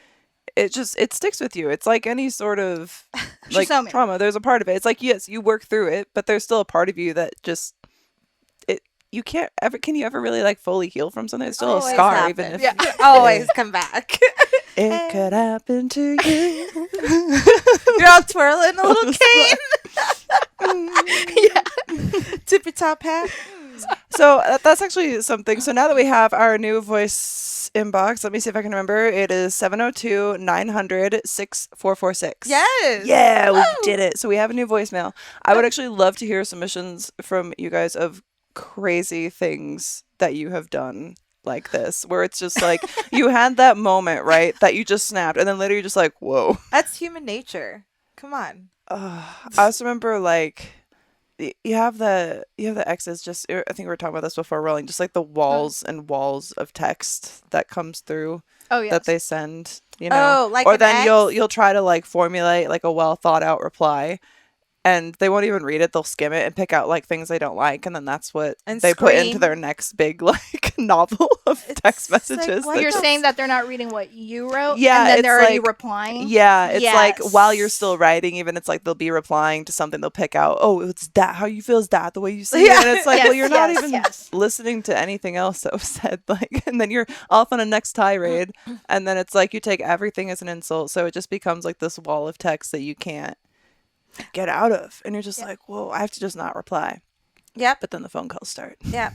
[SPEAKER 1] it sticks with you. It's like any sort of like
[SPEAKER 3] so me.
[SPEAKER 1] trauma. There's a part of it. It's like, yes, you work through it, but there's still a part of you that just you can't ever. Can you ever really like fully heal from something? It's still
[SPEAKER 4] Always
[SPEAKER 1] a scar,
[SPEAKER 4] happen.
[SPEAKER 1] even if
[SPEAKER 3] Yeah.
[SPEAKER 4] Always come back.
[SPEAKER 1] it could happen to you.
[SPEAKER 4] You're all twirling a little cane. Tippy top hat.
[SPEAKER 1] So that's actually something. So now that we have our new voice inbox, let me see if I can remember. It is 702-900-6446.
[SPEAKER 4] Yes.
[SPEAKER 1] Yeah, we did it. So we have a new voicemail. I would actually love to hear submissions from you guys of crazy things that you have done like this, where it's just like you had that moment, right, that you just snapped, and then later you're just like, whoa.
[SPEAKER 4] That's human nature. Come on.
[SPEAKER 1] I also remember like you have the exes. Just I think we were talking about this before rolling. Just like the walls and walls of text that comes through.
[SPEAKER 3] Oh yes.
[SPEAKER 1] That they send. You know.
[SPEAKER 4] Oh, like
[SPEAKER 1] or
[SPEAKER 4] an
[SPEAKER 1] then
[SPEAKER 4] ex?
[SPEAKER 1] you'll try to like formulate like a well thought out reply. And they won't even read it. They'll skim it and pick out like things they don't like, and then that's what
[SPEAKER 4] And
[SPEAKER 1] they put into
[SPEAKER 4] scream.
[SPEAKER 1] their next big like novel of text
[SPEAKER 4] like,
[SPEAKER 1] messages.
[SPEAKER 4] what
[SPEAKER 1] that
[SPEAKER 3] You're
[SPEAKER 1] just-
[SPEAKER 3] saying that they're not reading what you wrote,
[SPEAKER 1] Yeah,
[SPEAKER 3] and then
[SPEAKER 1] it's
[SPEAKER 3] they're already
[SPEAKER 1] like-
[SPEAKER 3] replying.
[SPEAKER 1] Yeah, it's like
[SPEAKER 3] Yes.
[SPEAKER 1] while you're still writing, even it's like they'll be replying to something. They'll pick out, oh, it's that. How you feel is that the way you see it? And it's like,
[SPEAKER 3] Yes,
[SPEAKER 1] well, you're not
[SPEAKER 3] yes,
[SPEAKER 1] even
[SPEAKER 3] yes.
[SPEAKER 1] listening to anything else that was said. Like, and then you're off on a next tirade, and then it's like you take everything as an insult. So it just becomes like this wall of text that you can't get out of, and you're just like, whoa, I have to just not reply.
[SPEAKER 4] Yep.
[SPEAKER 1] But then the phone calls start.
[SPEAKER 4] Yep.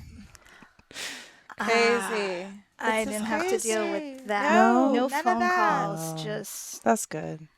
[SPEAKER 4] Crazy.
[SPEAKER 3] I
[SPEAKER 4] This is
[SPEAKER 3] didn't have to deal
[SPEAKER 4] crazy.
[SPEAKER 3] with that.
[SPEAKER 4] No,
[SPEAKER 3] No
[SPEAKER 4] none of
[SPEAKER 3] phone
[SPEAKER 4] that.
[SPEAKER 3] calls. Just
[SPEAKER 1] That's good.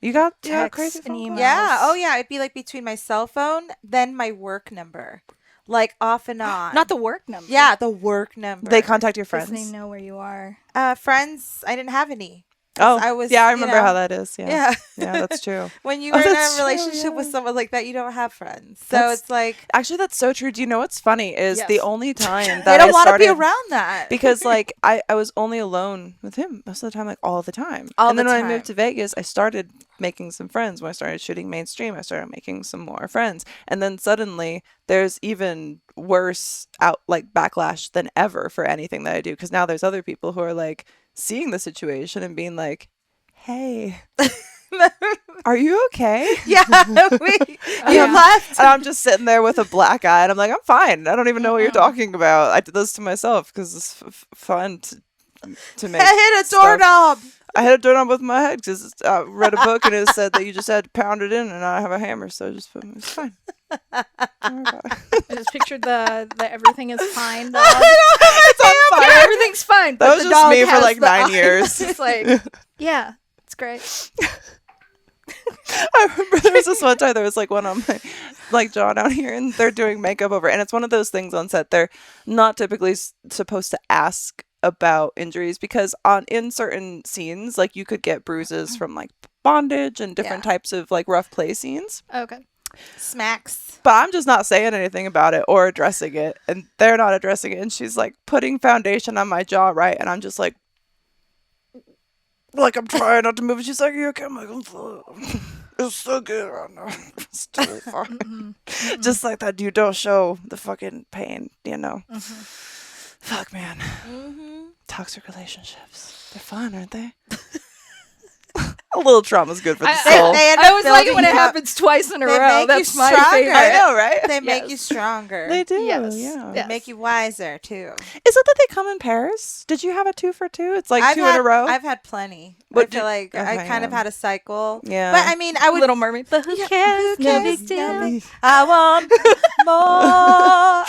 [SPEAKER 1] You got
[SPEAKER 3] Text
[SPEAKER 1] crazy
[SPEAKER 3] and
[SPEAKER 1] phone calls?
[SPEAKER 3] email.
[SPEAKER 4] Yeah. Oh, yeah. It'd be like between my cell phone, then my work number, like off and on.
[SPEAKER 3] not the work number.
[SPEAKER 4] Yeah, the work number.
[SPEAKER 1] They contact your
[SPEAKER 3] Because
[SPEAKER 1] friends.
[SPEAKER 3] they know where you are.
[SPEAKER 4] Friends. I didn't have any.
[SPEAKER 1] Oh,
[SPEAKER 4] I was.
[SPEAKER 1] yeah, I
[SPEAKER 4] you
[SPEAKER 1] remember
[SPEAKER 4] know,
[SPEAKER 1] how that is. Yeah,
[SPEAKER 4] Yeah.
[SPEAKER 1] yeah, that's true.
[SPEAKER 4] When you
[SPEAKER 1] Oh,
[SPEAKER 4] were in
[SPEAKER 1] that's
[SPEAKER 4] a
[SPEAKER 1] true,
[SPEAKER 4] relationship with
[SPEAKER 1] yeah.
[SPEAKER 4] someone like that, you don't have friends. So
[SPEAKER 1] That's-
[SPEAKER 4] it's like
[SPEAKER 1] Actually, that's so true. Do you know what's funny is
[SPEAKER 3] Yes.
[SPEAKER 1] the only time that
[SPEAKER 4] they don't
[SPEAKER 1] I
[SPEAKER 4] want to be
[SPEAKER 1] started
[SPEAKER 4] around that.
[SPEAKER 1] because like I was only alone with him most of the time, like all the time.
[SPEAKER 4] All
[SPEAKER 1] and
[SPEAKER 4] the
[SPEAKER 1] then when I
[SPEAKER 4] time.
[SPEAKER 1] moved to Vegas, I started making some friends. When I started shooting mainstream, I started making some more friends. And then suddenly there's even worse like backlash than ever for anything that I do, because now there's other people who are like seeing the situation and being like, hey, are you okay?
[SPEAKER 4] Yeah, you
[SPEAKER 3] Yeah.
[SPEAKER 4] left.
[SPEAKER 1] And I'm just sitting there with a black eye, and I'm like, I'm fine. I don't even know what you're talking about. I did this to myself because it's fun to make.
[SPEAKER 4] I hit a
[SPEAKER 1] stuff.
[SPEAKER 4] doorknob.
[SPEAKER 1] I hit a doorknob with my head because I read a book and it said that you just had to pound it in, and I have a hammer, so it's fine. Don't worry about it.
[SPEAKER 3] I just pictured the everything is fine. Dog.
[SPEAKER 1] It's on fire.
[SPEAKER 3] Yeah, everything's fine.
[SPEAKER 1] That
[SPEAKER 3] but
[SPEAKER 1] was
[SPEAKER 3] the
[SPEAKER 1] just
[SPEAKER 3] dog
[SPEAKER 1] me for
[SPEAKER 3] has
[SPEAKER 1] like
[SPEAKER 3] the
[SPEAKER 1] 9
[SPEAKER 3] eyes.
[SPEAKER 1] years.
[SPEAKER 3] It's like, yeah, it's great.
[SPEAKER 1] I remember there was this one time there was like one on my like John out here, and they're doing makeup over, and it's one of those things on set. They're not typically supposed to ask about injuries because in certain scenes, like you could get bruises from like bondage and different types of like rough play scenes.
[SPEAKER 3] Okay.
[SPEAKER 4] Smacks.
[SPEAKER 1] But I'm just not saying anything about it or addressing it, and they're not addressing it. And she's like putting foundation on my jaw, right? And I'm just like I'm trying not to move. And she's like, "You okay?" I'm like, "I'm fine. It's so good right now. It's totally fine." Just like that, you don't show the fucking pain, you know. Fuck, man. Toxic relationships. They're fun, aren't they? A little trauma's good for the soul.
[SPEAKER 4] They end
[SPEAKER 3] I
[SPEAKER 4] up
[SPEAKER 3] always like it when
[SPEAKER 4] building
[SPEAKER 3] it
[SPEAKER 4] you up.
[SPEAKER 3] happens twice in a
[SPEAKER 4] They
[SPEAKER 3] row.
[SPEAKER 4] make you
[SPEAKER 3] That's my
[SPEAKER 4] stronger.
[SPEAKER 3] favorite.
[SPEAKER 1] I know, right?
[SPEAKER 4] They make you
[SPEAKER 3] Yes.
[SPEAKER 4] stronger.
[SPEAKER 1] They do,
[SPEAKER 3] Yes.
[SPEAKER 1] yeah.
[SPEAKER 3] Yes.
[SPEAKER 4] Make you wiser too.
[SPEAKER 1] Is it that they come in pairs? Did you have a 2 for 2? It's like
[SPEAKER 4] I've
[SPEAKER 1] 2
[SPEAKER 4] had,
[SPEAKER 1] in a row?
[SPEAKER 4] I've had plenty.
[SPEAKER 1] What
[SPEAKER 4] I feel
[SPEAKER 1] did-
[SPEAKER 4] like I
[SPEAKER 1] okay,
[SPEAKER 4] kind of
[SPEAKER 1] yeah.
[SPEAKER 4] had a cycle.
[SPEAKER 1] Yeah.
[SPEAKER 4] But I mean, I would.
[SPEAKER 3] Little Mermaid. But who cares?
[SPEAKER 4] Who
[SPEAKER 3] No
[SPEAKER 4] cares?
[SPEAKER 3] big deal.
[SPEAKER 4] No big- I want more.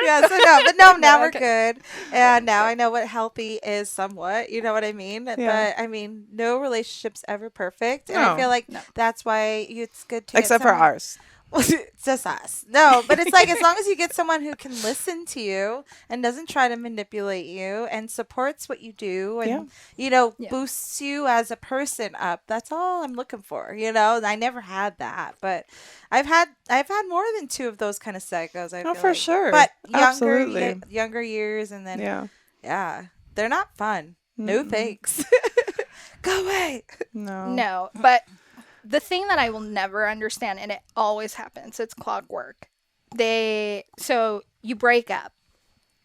[SPEAKER 4] Yeah, so no, but no, now we're good. And now I know what healthy is somewhat. You know what I mean?
[SPEAKER 1] Yeah.
[SPEAKER 4] But I mean, no relationship's ever perfect. And I
[SPEAKER 1] No.
[SPEAKER 4] feel like that's why it's good to
[SPEAKER 1] Except
[SPEAKER 4] get
[SPEAKER 1] for
[SPEAKER 4] someone-
[SPEAKER 1] ours.
[SPEAKER 4] It's just us. No, but it's like as long as you get someone who can listen to you and doesn't try to manipulate you and supports what you do and boosts you as a person up. That's all I'm looking for. You know, I never had that, but I've had more than 2 of those kind of psychos. I feel
[SPEAKER 1] for
[SPEAKER 4] like.
[SPEAKER 1] sure.
[SPEAKER 4] But
[SPEAKER 1] Absolutely.
[SPEAKER 4] younger years, and then
[SPEAKER 1] Yeah.
[SPEAKER 4] they're not fun. No thanks. Go away.
[SPEAKER 1] No.
[SPEAKER 3] No, but the thing that I will never understand, and it always happens, it's clockwork. So you break up,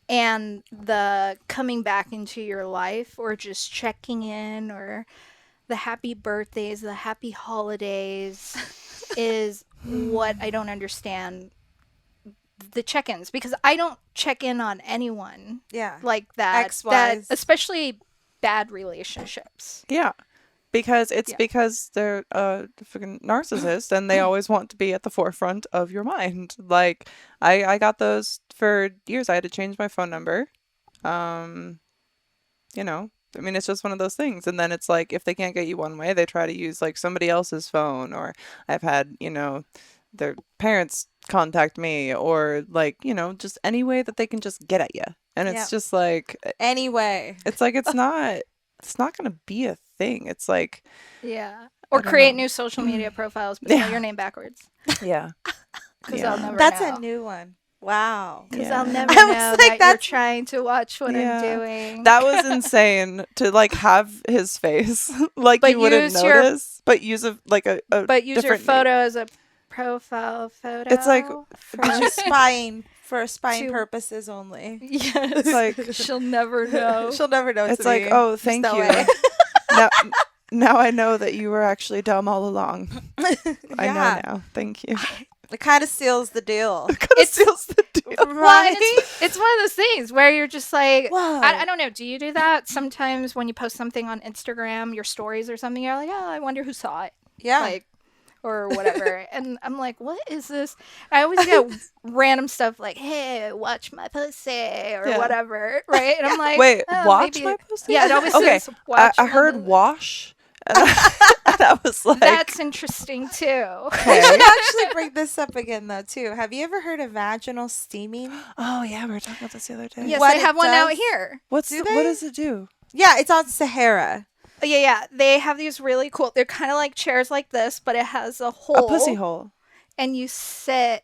[SPEAKER 3] and the coming back into your life, or just checking in, or the happy birthdays, the happy holidays, is what I don't understand. The check-ins, because I don't check in on anyone like that.
[SPEAKER 4] Ex-wise.
[SPEAKER 3] That especially bad relationships.
[SPEAKER 1] Yeah. Because because they're a fucking narcissist, and they always want to be at the forefront of your mind. Like, I got those for years. I had to change my phone number. You know, I mean, it's just one of those things. And then it's like, if they can't get you one way, they try to use like somebody else's phone. Or I've had, their parents contact me, or like, just any way that they can just get at you. And it's just like,
[SPEAKER 4] Anyway.
[SPEAKER 1] it's like, it's not it's not going to be a thing. It's like,
[SPEAKER 3] Yeah. Or
[SPEAKER 1] don't
[SPEAKER 3] create
[SPEAKER 1] know.
[SPEAKER 3] new social media profiles, but spell your name backwards.
[SPEAKER 1] yeah.
[SPEAKER 3] Because
[SPEAKER 1] Yeah.
[SPEAKER 3] I'll never
[SPEAKER 4] That's
[SPEAKER 3] know.
[SPEAKER 4] a new one. Wow.
[SPEAKER 3] Because
[SPEAKER 1] Yeah.
[SPEAKER 3] I'll never
[SPEAKER 4] I was
[SPEAKER 3] know
[SPEAKER 4] like,
[SPEAKER 3] that you're
[SPEAKER 4] that's-
[SPEAKER 3] trying to watch what
[SPEAKER 1] Yeah.
[SPEAKER 3] I'm doing.
[SPEAKER 1] That was insane to like have his face like
[SPEAKER 3] But
[SPEAKER 1] you wouldn't
[SPEAKER 3] use your-
[SPEAKER 1] notice, but use a
[SPEAKER 3] but use your
[SPEAKER 1] different
[SPEAKER 3] photo as a profile photo.
[SPEAKER 1] It's like-
[SPEAKER 4] For spying
[SPEAKER 3] To-
[SPEAKER 4] purposes only.
[SPEAKER 3] yes.
[SPEAKER 1] like-
[SPEAKER 3] she'll never know.
[SPEAKER 4] She'll never know.
[SPEAKER 1] It's like, oh, thank
[SPEAKER 4] no
[SPEAKER 1] you.
[SPEAKER 4] way.
[SPEAKER 1] now I know that you were actually dumb all along. I know
[SPEAKER 4] Yeah.
[SPEAKER 1] now. Thank you.
[SPEAKER 4] It kind of seals the deal.
[SPEAKER 1] It seals the deal.
[SPEAKER 3] Well, and it's one of those things where you're just like,
[SPEAKER 4] Whoa.
[SPEAKER 3] I don't know. Do you do that? Sometimes when you post something on Instagram, your stories or something, you're like, oh, I wonder who saw it.
[SPEAKER 4] Yeah.
[SPEAKER 3] Like, or whatever. And I'm like, what is this? I always get random stuff like, hey, watch my pussy or
[SPEAKER 1] Yeah.
[SPEAKER 3] whatever. Right? And I'm like,
[SPEAKER 1] Wait,
[SPEAKER 3] oh,
[SPEAKER 1] watch
[SPEAKER 3] maybe-
[SPEAKER 1] my pussy?
[SPEAKER 3] Yeah, it always
[SPEAKER 1] Okay,
[SPEAKER 3] says watch.
[SPEAKER 1] I
[SPEAKER 3] my
[SPEAKER 1] heard
[SPEAKER 3] pussy.
[SPEAKER 1] wash. And I was like,
[SPEAKER 3] That's interesting too.
[SPEAKER 4] I
[SPEAKER 1] okay.
[SPEAKER 4] should actually bring this up again, though, too. Have you ever heard of vaginal steaming?
[SPEAKER 1] Oh yeah, we were talking about this the other day.
[SPEAKER 3] Yes,
[SPEAKER 4] What
[SPEAKER 3] I
[SPEAKER 4] it
[SPEAKER 3] have one out
[SPEAKER 4] does-
[SPEAKER 3] here.
[SPEAKER 1] What
[SPEAKER 4] they?
[SPEAKER 1] does it do?
[SPEAKER 4] Yeah, it's on Sahara.
[SPEAKER 3] Oh, yeah. They have these really cool. They're kind of like chairs like this, but it has a hole.
[SPEAKER 1] A pussy hole.
[SPEAKER 3] And you sit.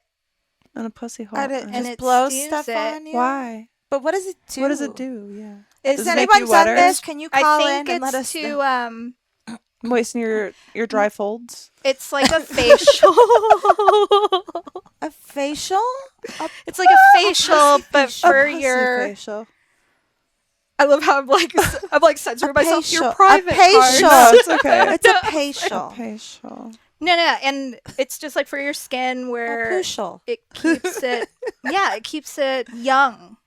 [SPEAKER 1] And a pussy hole.
[SPEAKER 4] And it
[SPEAKER 3] And
[SPEAKER 4] just
[SPEAKER 3] it
[SPEAKER 4] blows
[SPEAKER 3] steams
[SPEAKER 4] stuff
[SPEAKER 3] it.
[SPEAKER 4] on you.
[SPEAKER 1] Why?
[SPEAKER 4] But what does it do?
[SPEAKER 1] What does it do? Yeah.
[SPEAKER 4] Is
[SPEAKER 1] Does it make
[SPEAKER 4] anyone
[SPEAKER 1] you
[SPEAKER 4] done
[SPEAKER 1] wetter?
[SPEAKER 4] this? Can you
[SPEAKER 3] I
[SPEAKER 4] call
[SPEAKER 3] think
[SPEAKER 4] in and let us
[SPEAKER 3] it's
[SPEAKER 4] know?
[SPEAKER 3] to
[SPEAKER 1] Moisten your dry folds.
[SPEAKER 3] It's like a facial.
[SPEAKER 4] A facial?
[SPEAKER 3] It's like a facial, but
[SPEAKER 1] A
[SPEAKER 3] for
[SPEAKER 1] pussy
[SPEAKER 3] your.
[SPEAKER 1] facial.
[SPEAKER 3] I love how I'm like censoring myself. Your
[SPEAKER 4] facial.
[SPEAKER 3] private
[SPEAKER 4] A facial.
[SPEAKER 1] No,
[SPEAKER 3] parts.
[SPEAKER 1] it's okay.
[SPEAKER 4] It's a facial.
[SPEAKER 1] Facial.
[SPEAKER 3] No, and it's just like for your skin
[SPEAKER 4] A
[SPEAKER 3] where
[SPEAKER 4] pushal.
[SPEAKER 3] it keeps it. Yeah, it keeps it young.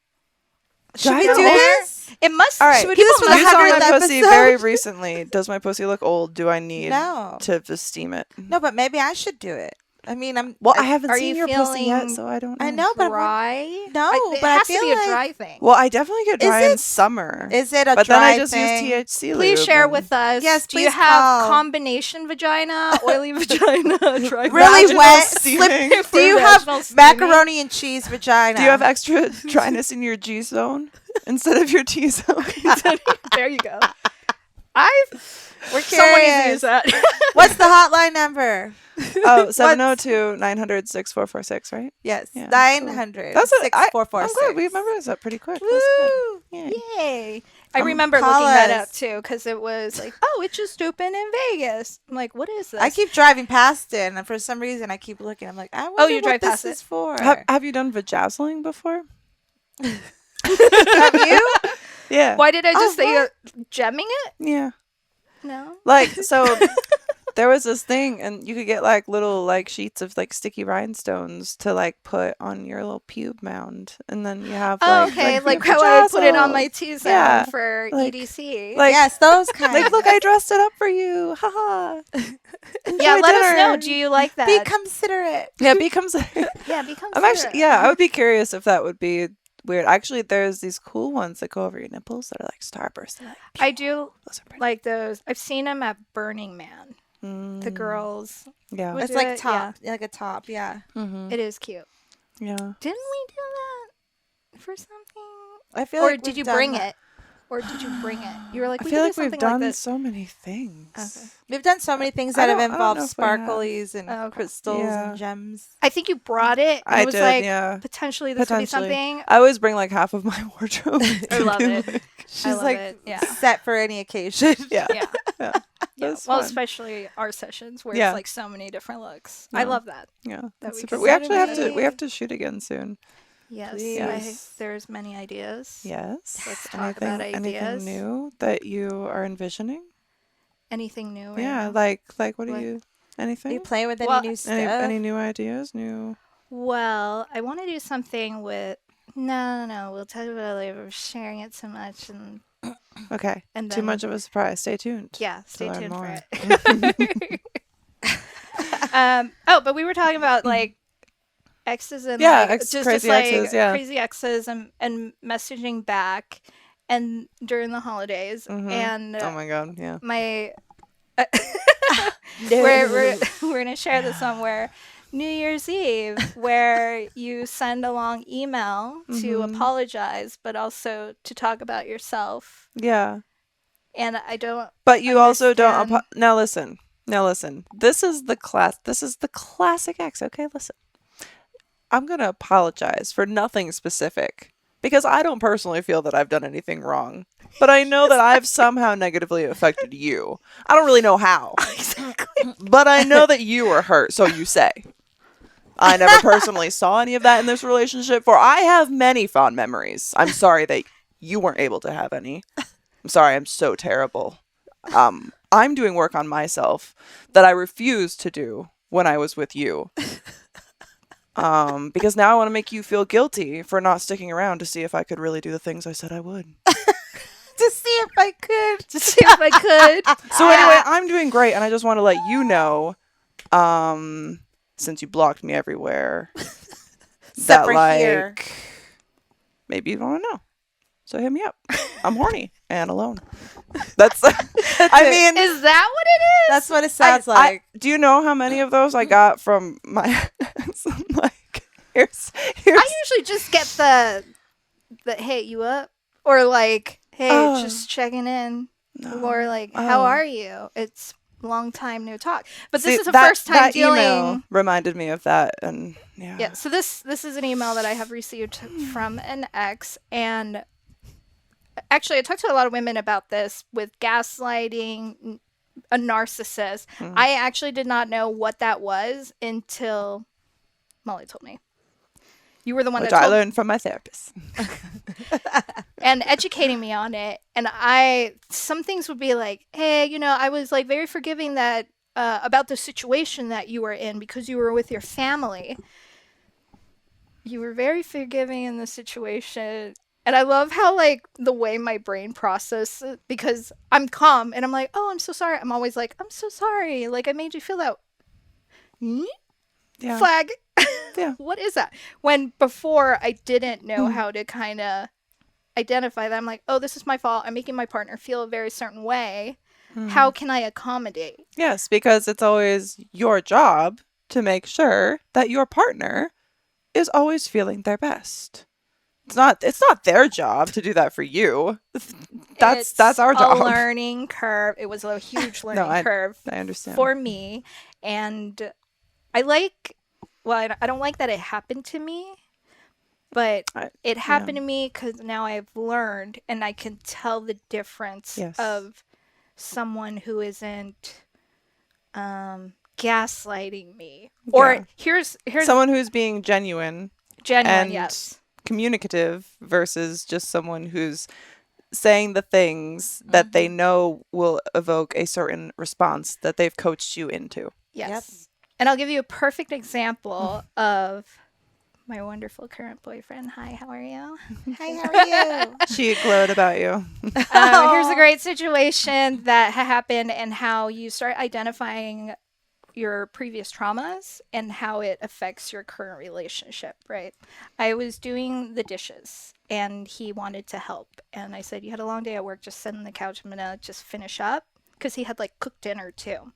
[SPEAKER 4] Should we
[SPEAKER 1] I
[SPEAKER 4] do
[SPEAKER 1] know.
[SPEAKER 4] this?
[SPEAKER 3] It must.
[SPEAKER 1] All right.
[SPEAKER 4] Should we do this for the
[SPEAKER 1] You saw my
[SPEAKER 4] 100th
[SPEAKER 1] pussy
[SPEAKER 4] episode?
[SPEAKER 1] very recently. Does my pussy look old? Do I need
[SPEAKER 4] No.
[SPEAKER 1] to steam it?
[SPEAKER 4] No, but maybe I should do it. I mean,
[SPEAKER 1] Well, I haven't
[SPEAKER 3] Are
[SPEAKER 1] seen
[SPEAKER 3] you
[SPEAKER 1] your pussy yet,
[SPEAKER 3] feeling-
[SPEAKER 1] so I don't know.
[SPEAKER 4] I know, but
[SPEAKER 3] Dry?
[SPEAKER 4] No,
[SPEAKER 3] it
[SPEAKER 4] but I
[SPEAKER 3] has
[SPEAKER 4] feel
[SPEAKER 3] to be
[SPEAKER 4] like-
[SPEAKER 3] a dry thing.
[SPEAKER 1] Well, I definitely get dry
[SPEAKER 4] Is
[SPEAKER 1] in
[SPEAKER 4] it-
[SPEAKER 1] summer.
[SPEAKER 4] is it a
[SPEAKER 1] but
[SPEAKER 4] dry
[SPEAKER 1] then I just
[SPEAKER 4] thing?
[SPEAKER 1] use THC
[SPEAKER 3] Please
[SPEAKER 1] lube
[SPEAKER 3] share
[SPEAKER 1] and-
[SPEAKER 3] with us.
[SPEAKER 4] Yes,
[SPEAKER 3] Do you
[SPEAKER 4] please
[SPEAKER 3] have
[SPEAKER 4] call.
[SPEAKER 3] combination vagina, oily vagina, dry
[SPEAKER 4] Really
[SPEAKER 3] vaginal
[SPEAKER 4] wet,
[SPEAKER 1] steaming.
[SPEAKER 4] slip.
[SPEAKER 3] for
[SPEAKER 4] Do you have
[SPEAKER 3] vaginal steaming?
[SPEAKER 4] macaroni and cheese vagina?
[SPEAKER 1] Do you have extra dryness in your G zone instead of your T zone?
[SPEAKER 3] There you go.
[SPEAKER 4] We're
[SPEAKER 3] Someone needs to
[SPEAKER 4] curious.
[SPEAKER 3] use that.
[SPEAKER 4] What's the hotline number?
[SPEAKER 1] Oh, 702-900-6446, right?
[SPEAKER 4] Yes,
[SPEAKER 1] Yeah,
[SPEAKER 4] 900.
[SPEAKER 1] That's what I'm
[SPEAKER 4] 6446.
[SPEAKER 1] glad we memorized that pretty quick. That's good.
[SPEAKER 4] Woo!
[SPEAKER 1] Yeah.
[SPEAKER 3] Yay. I remember
[SPEAKER 4] call
[SPEAKER 3] looking that
[SPEAKER 4] us.
[SPEAKER 3] up too because it was like, oh, it just opened in Vegas. I'm like, what is this?
[SPEAKER 4] I keep driving past it, and for some reason, I keep looking. I'm like, I wonder
[SPEAKER 3] you drive
[SPEAKER 4] what this
[SPEAKER 3] past it.
[SPEAKER 4] is for.
[SPEAKER 1] Have you done vajazzling before?
[SPEAKER 4] Have you?
[SPEAKER 1] Yeah.
[SPEAKER 3] Why did I just say
[SPEAKER 4] what?
[SPEAKER 3] gemming it?
[SPEAKER 1] Yeah.
[SPEAKER 3] No.
[SPEAKER 1] Like, so there was this thing, and you could get like little like sheets of like sticky rhinestones to like put on your little pube mound, and then you have
[SPEAKER 3] Oh,
[SPEAKER 1] like,
[SPEAKER 3] okay. Like
[SPEAKER 1] your
[SPEAKER 3] how I would put it on
[SPEAKER 1] vajazzles.
[SPEAKER 3] my T-zone
[SPEAKER 1] Yeah,
[SPEAKER 3] for
[SPEAKER 1] like-
[SPEAKER 3] EDC.
[SPEAKER 1] Like,
[SPEAKER 4] Yes, those kind.
[SPEAKER 1] like, look, I dressed it up for you. Haha.
[SPEAKER 3] yeah,
[SPEAKER 1] Enjoy
[SPEAKER 3] let us know.
[SPEAKER 1] dinner.
[SPEAKER 3] Do you like that?
[SPEAKER 4] Be considerate.
[SPEAKER 1] Yeah, it becomes.
[SPEAKER 3] yeah, become.
[SPEAKER 1] I'm actually, yeah, I would be curious if that would be weird. Actually, there's these cool ones that go over your nipples that are like starburst. Like,
[SPEAKER 3] I do
[SPEAKER 1] those are pretty.
[SPEAKER 3] like those. I've seen them at Burning Man. The girls.
[SPEAKER 1] Yeah.
[SPEAKER 3] would
[SPEAKER 4] It's
[SPEAKER 3] do
[SPEAKER 4] like
[SPEAKER 3] it,
[SPEAKER 4] top, like a top. Yeah.
[SPEAKER 1] Mm-hmm.
[SPEAKER 3] It is cute.
[SPEAKER 1] Yeah.
[SPEAKER 3] Didn't we do that for something?
[SPEAKER 4] I feel
[SPEAKER 3] Or
[SPEAKER 4] like
[SPEAKER 3] did
[SPEAKER 4] we've
[SPEAKER 3] you
[SPEAKER 4] done
[SPEAKER 3] bring
[SPEAKER 4] that.
[SPEAKER 3] it? Or did you bring it? You were like,
[SPEAKER 1] I
[SPEAKER 3] we
[SPEAKER 1] feel
[SPEAKER 3] could
[SPEAKER 1] like
[SPEAKER 3] do
[SPEAKER 1] we've
[SPEAKER 3] something
[SPEAKER 1] done
[SPEAKER 3] like this.
[SPEAKER 1] so many things.
[SPEAKER 3] Okay.
[SPEAKER 4] We've done so many things
[SPEAKER 1] I
[SPEAKER 4] that have
[SPEAKER 1] don't- I don't
[SPEAKER 4] involved
[SPEAKER 1] know if we have.
[SPEAKER 4] sparklies and
[SPEAKER 3] Oh, okay.
[SPEAKER 4] crystals
[SPEAKER 1] Yeah.
[SPEAKER 4] and gems.
[SPEAKER 3] I think you brought it. And
[SPEAKER 1] I
[SPEAKER 3] it was
[SPEAKER 1] did,
[SPEAKER 3] like,
[SPEAKER 1] yeah.
[SPEAKER 3] potentially this would be
[SPEAKER 1] Potentially.
[SPEAKER 3] something.
[SPEAKER 1] I always bring like half of my wardrobe.
[SPEAKER 3] I love it.
[SPEAKER 4] She's
[SPEAKER 3] I love
[SPEAKER 4] like
[SPEAKER 3] it. Yeah.
[SPEAKER 4] set for any occasion.
[SPEAKER 1] Yeah.
[SPEAKER 3] Yeah.
[SPEAKER 1] Yeah.
[SPEAKER 3] Yeah.
[SPEAKER 1] That's
[SPEAKER 3] Well,
[SPEAKER 1] fun.
[SPEAKER 3] especially our sessions where
[SPEAKER 1] Yeah.
[SPEAKER 3] it's like so many different looks.
[SPEAKER 1] Yeah.
[SPEAKER 3] I love that.
[SPEAKER 1] Yeah. That's
[SPEAKER 3] we
[SPEAKER 1] super.
[SPEAKER 3] can
[SPEAKER 1] We actually have
[SPEAKER 4] suddenly-
[SPEAKER 1] to. We have to shoot again soon.
[SPEAKER 3] Yes.
[SPEAKER 4] Please.
[SPEAKER 3] There's many ideas.
[SPEAKER 1] Yes.
[SPEAKER 3] Let's talk about
[SPEAKER 1] Anything
[SPEAKER 3] ideas.
[SPEAKER 1] new that you are envisioning?
[SPEAKER 3] Anything new? Right
[SPEAKER 1] Yeah.
[SPEAKER 3] now?
[SPEAKER 1] Like what do
[SPEAKER 3] What?
[SPEAKER 1] you?
[SPEAKER 4] Are
[SPEAKER 1] Anything?
[SPEAKER 4] you playing with
[SPEAKER 3] Well,
[SPEAKER 4] any new stuff?
[SPEAKER 1] Any new ideas? New.
[SPEAKER 3] Well, I want to do something with. No. We'll talk about it later. We're sharing it so much, and
[SPEAKER 1] Okay.
[SPEAKER 3] and
[SPEAKER 1] Too
[SPEAKER 3] then,
[SPEAKER 1] much of a surprise. Stay tuned.
[SPEAKER 3] Yeah, stay
[SPEAKER 1] learn
[SPEAKER 3] tuned for
[SPEAKER 1] more.
[SPEAKER 3] it. But we were talking about like exes and
[SPEAKER 1] Yeah,
[SPEAKER 3] like,
[SPEAKER 1] crazy
[SPEAKER 3] like,
[SPEAKER 1] exes, yeah.
[SPEAKER 3] crazy exes and messaging back and during the holidays
[SPEAKER 1] Mhm.
[SPEAKER 3] and
[SPEAKER 1] Oh my god. Yeah.
[SPEAKER 3] my we're gonna share this somewhere. New Year's Eve, where you send a long email to
[SPEAKER 1] Mhm.
[SPEAKER 3] apologize, but also to talk about yourself.
[SPEAKER 1] Yeah.
[SPEAKER 3] and I don't.
[SPEAKER 1] But you also don't.
[SPEAKER 3] understand-
[SPEAKER 1] Now listen. This is the classic ex. Okay, listen. I'm gonna apologize for nothing specific because I don't personally feel that I've done anything wrong. But I know that I've somehow negatively affected you. I don't really know how.
[SPEAKER 3] Exactly.
[SPEAKER 1] But I know that you were hurt, so you say. I never personally saw any of that in this relationship, for I have many fond memories. I'm sorry that you weren't able to have any. I'm sorry, I'm so terrible. I'm doing work on myself that I refused to do when I was with you. Because now I want to make you feel guilty for not sticking around to see if I could really do the things I said I would.
[SPEAKER 4] To see if I could.
[SPEAKER 3] To see if I could.
[SPEAKER 1] So anyway, I'm doing great, and I just want to let you know, since you blocked me everywhere,
[SPEAKER 4] Except
[SPEAKER 1] that
[SPEAKER 4] for
[SPEAKER 1] like
[SPEAKER 4] here.
[SPEAKER 1] maybe you want to know. So hit me up. I'm horny and alone. That's I mean,
[SPEAKER 3] Is that what it is?
[SPEAKER 4] That's what it sounds like.
[SPEAKER 1] do you know how many of those I got from my like here's
[SPEAKER 3] I usually just get the hey, you up? Or like, hey, just checking in.
[SPEAKER 1] No.
[SPEAKER 3] Or like, how are you? It's long time no talk. But this
[SPEAKER 1] See,
[SPEAKER 3] is the first time
[SPEAKER 1] that
[SPEAKER 3] dealing.
[SPEAKER 1] email reminded me of that, and
[SPEAKER 3] Yeah. So this is an email that I have received from an ex, and actually I talked to a lot of women about this with gaslighting, a narcissist. I actually did not know what that was until Molly told me. You were the one
[SPEAKER 1] which
[SPEAKER 3] that
[SPEAKER 1] I
[SPEAKER 3] told
[SPEAKER 1] learned from my therapist.
[SPEAKER 3] and educating me on it. And some things would be like, hey, I was like very forgiving that about the situation that you were in because you were with your family. You were very forgiving in the situation. And I love how like the way my brain processes, because I'm calm and I'm like, oh, I'm so sorry. I'm always like, I'm so sorry. Like I made you feel that.
[SPEAKER 1] Yeah.
[SPEAKER 3] Flag.
[SPEAKER 1] Yeah.
[SPEAKER 3] What is that? When before I didn't know how to kind of identify that. I'm like, oh, this is my fault. I'm making my partner feel a very certain way. How can I accommodate?
[SPEAKER 1] Yes, because it's always your job to make sure that your partner is always feeling their best. It's not their job to do that for you. That's our job.
[SPEAKER 3] A learning curve. It was a huge learning curve.
[SPEAKER 1] I understand.
[SPEAKER 3] For me, and I don't like that it happened to me, but it happened to me because now I've learned and I can tell the difference of someone who isn't gaslighting me. Or here's
[SPEAKER 1] someone who's being genuine and
[SPEAKER 3] yes.
[SPEAKER 1] communicative versus just someone who's saying the things that they know will evoke a certain response that they've coached you into.
[SPEAKER 3] Yes.
[SPEAKER 4] Yep.
[SPEAKER 3] And I'll give you a perfect example of my wonderful current boyfriend. Hi, how are you?
[SPEAKER 4] Hi, how are you?
[SPEAKER 1] She glowed about you.
[SPEAKER 3] Here's a great situation that happened and how you start identifying your previous traumas and how it affects your current relationship, right? I was doing the dishes and he wanted to help. And I said, you had a long day at work, just sit on the couch. I'm going to just finish up. Because he had like cooked dinner too.